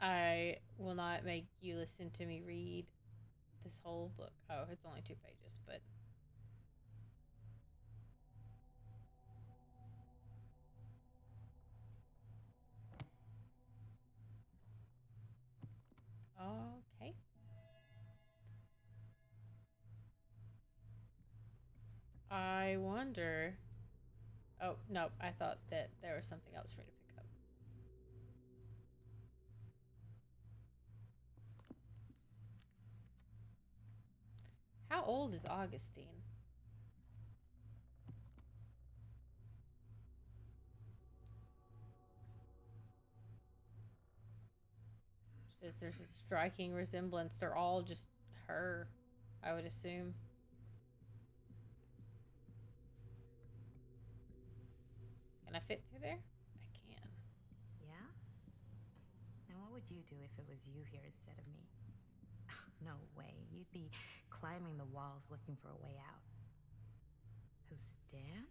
I will not make you listen to me read this whole book. Oh, it's only 2 pages, but... Okay. I wonder... Oh, no, I thought that there was something else for me to pick up. How old is Augustine? There's a striking resemblance. They're all just her, I would assume. Can I fit through there? I can. Yeah? And what would you do if it was you here instead of me? No way. You'd be climbing the walls looking for a way out. Who's Dan?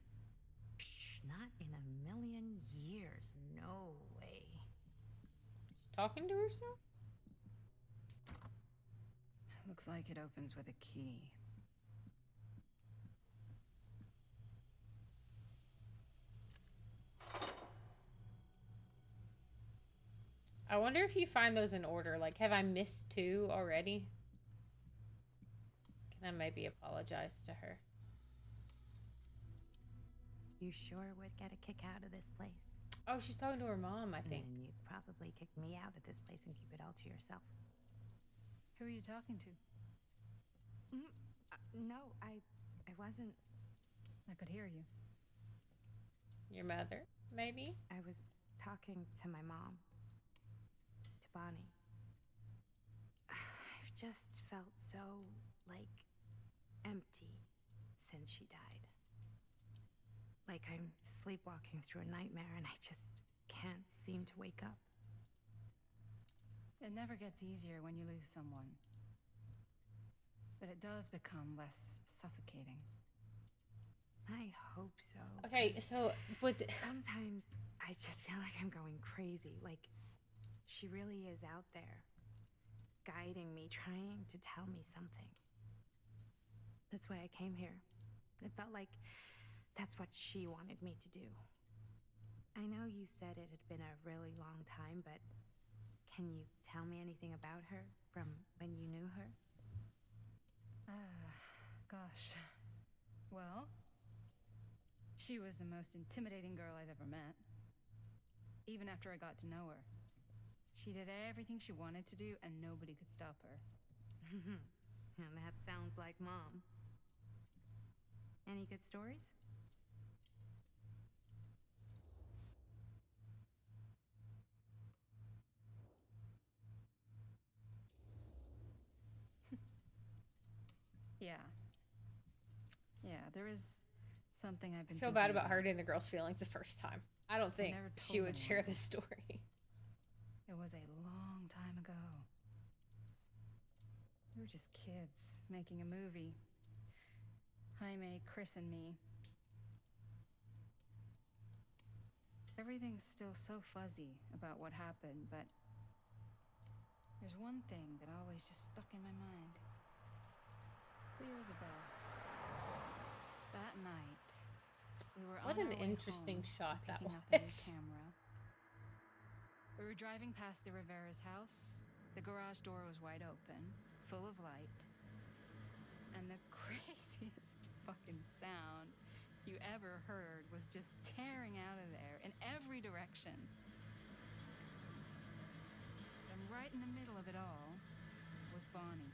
Psh, not in a million years. No way. She's talking to herself? Looks like it opens with a key. I wonder if you find those in order. Like, have I missed 2 already? Can I maybe apologize to her? You sure would get a kick out of this place. Oh, she's talking to her mom, I think. And you'd probably kick me out of this place and keep it all to yourself. Who are you talking to? No, I wasn't. I could hear you. Your mother, maybe? I was talking to my mom. To Bonnie. I've just felt so, like, empty since she died. Like I'm sleepwalking through a nightmare and I just can't seem to wake up. It never gets easier when you lose someone. But it does become less suffocating. I hope so. Okay, 'cause so what's it? sometimes I just feel like I'm going crazy. Like she really is out there, guiding me, trying to tell me something. That's why I came here. It felt like that's what she wanted me to do. I know you said it had been a really long time, but can you tell me anything about her from when you knew her? Gosh. Well, she was the most intimidating girl I've ever met. Even after I got to know her. She did everything she wanted to do, and nobody could stop her. And that sounds like Mom. Any good stories? Yeah. Yeah, there is Something I've I been feel bad thinking about hurting the girl's feelings the first time. I don't think never she told would share anyone. this story. It was a long time ago. We were just kids making a movie. Jaime, Chris, and me. Everything's still so fuzzy about what happened, but there's one thing that always just stuck in my mind. Clear as a bell. That night, we were What on an our way interesting home shot from that picking up a new was. camera. We were driving past the Rivera's house. The garage door was wide open, full of light. And the craziest fucking sound you ever heard was just tearing out of there in every direction. And right in the middle of it all was Bonnie.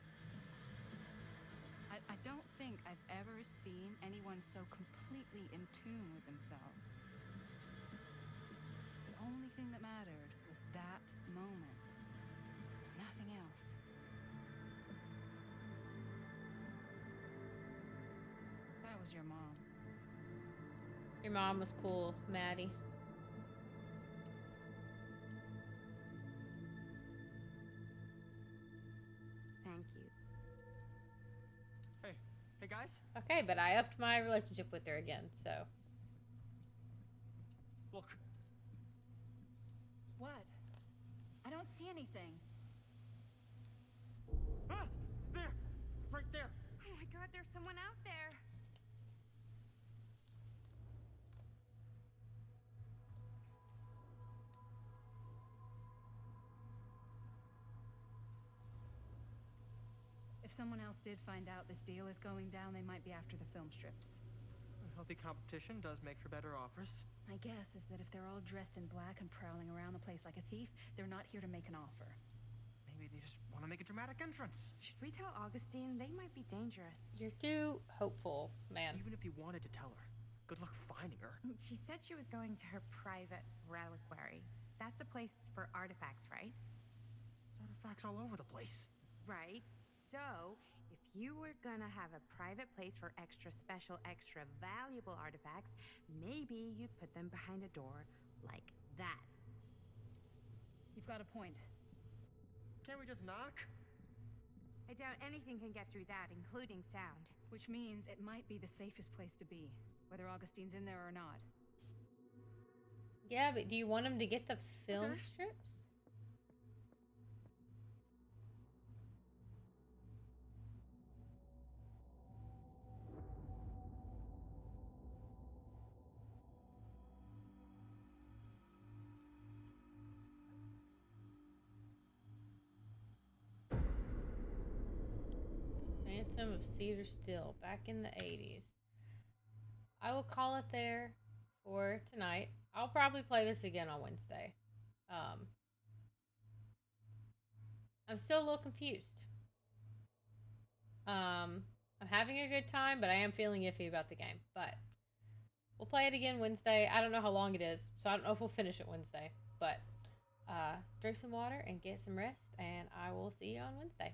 I don't think I've ever seen anyone so completely in tune with themselves. The only thing that mattered was that moment. Nothing else. That was your mom. Your mom was cool, Maddie. Thank you. Hey guys. Okay, but I upped my relationship with her again, so. Look. What? I don't see anything. Ah! There! Right there! Oh my god, there's someone out there. If someone else did find out this deal is going down, they might be after the film strips. Healthy competition does make for better offers. My guess is that if they're all dressed in black and prowling around the place like a thief, they're not here to make an offer. Maybe they just want to make a dramatic entrance. Should we tell Augustine? They might be dangerous. You're too hopeful, man. Even if you wanted to tell her, good luck finding her. She said she was going to her private reliquary. That's a place for artifacts, right? Artifacts all over the place. Right. So, if you were gonna have a private place for extra special, extra valuable artifacts, maybe you'd put them behind a door like that. You've got a point. Can't we just knock? I doubt anything can get through that, including sound. Which means it might be the safest place to be, whether Augustine's in there or not. Yeah, but do you want him to get the film strips? Phantom of Cedar Still, back in the 80s. I will call it there for tonight. I'll probably play this again on Wednesday. I'm still a little confused. I'm having a good time, but I am feeling iffy about the game. But we'll play it again Wednesday. I don't know how long it is, so I don't know if we'll finish it Wednesday. But drink some water and get some rest, and I will see you on Wednesday.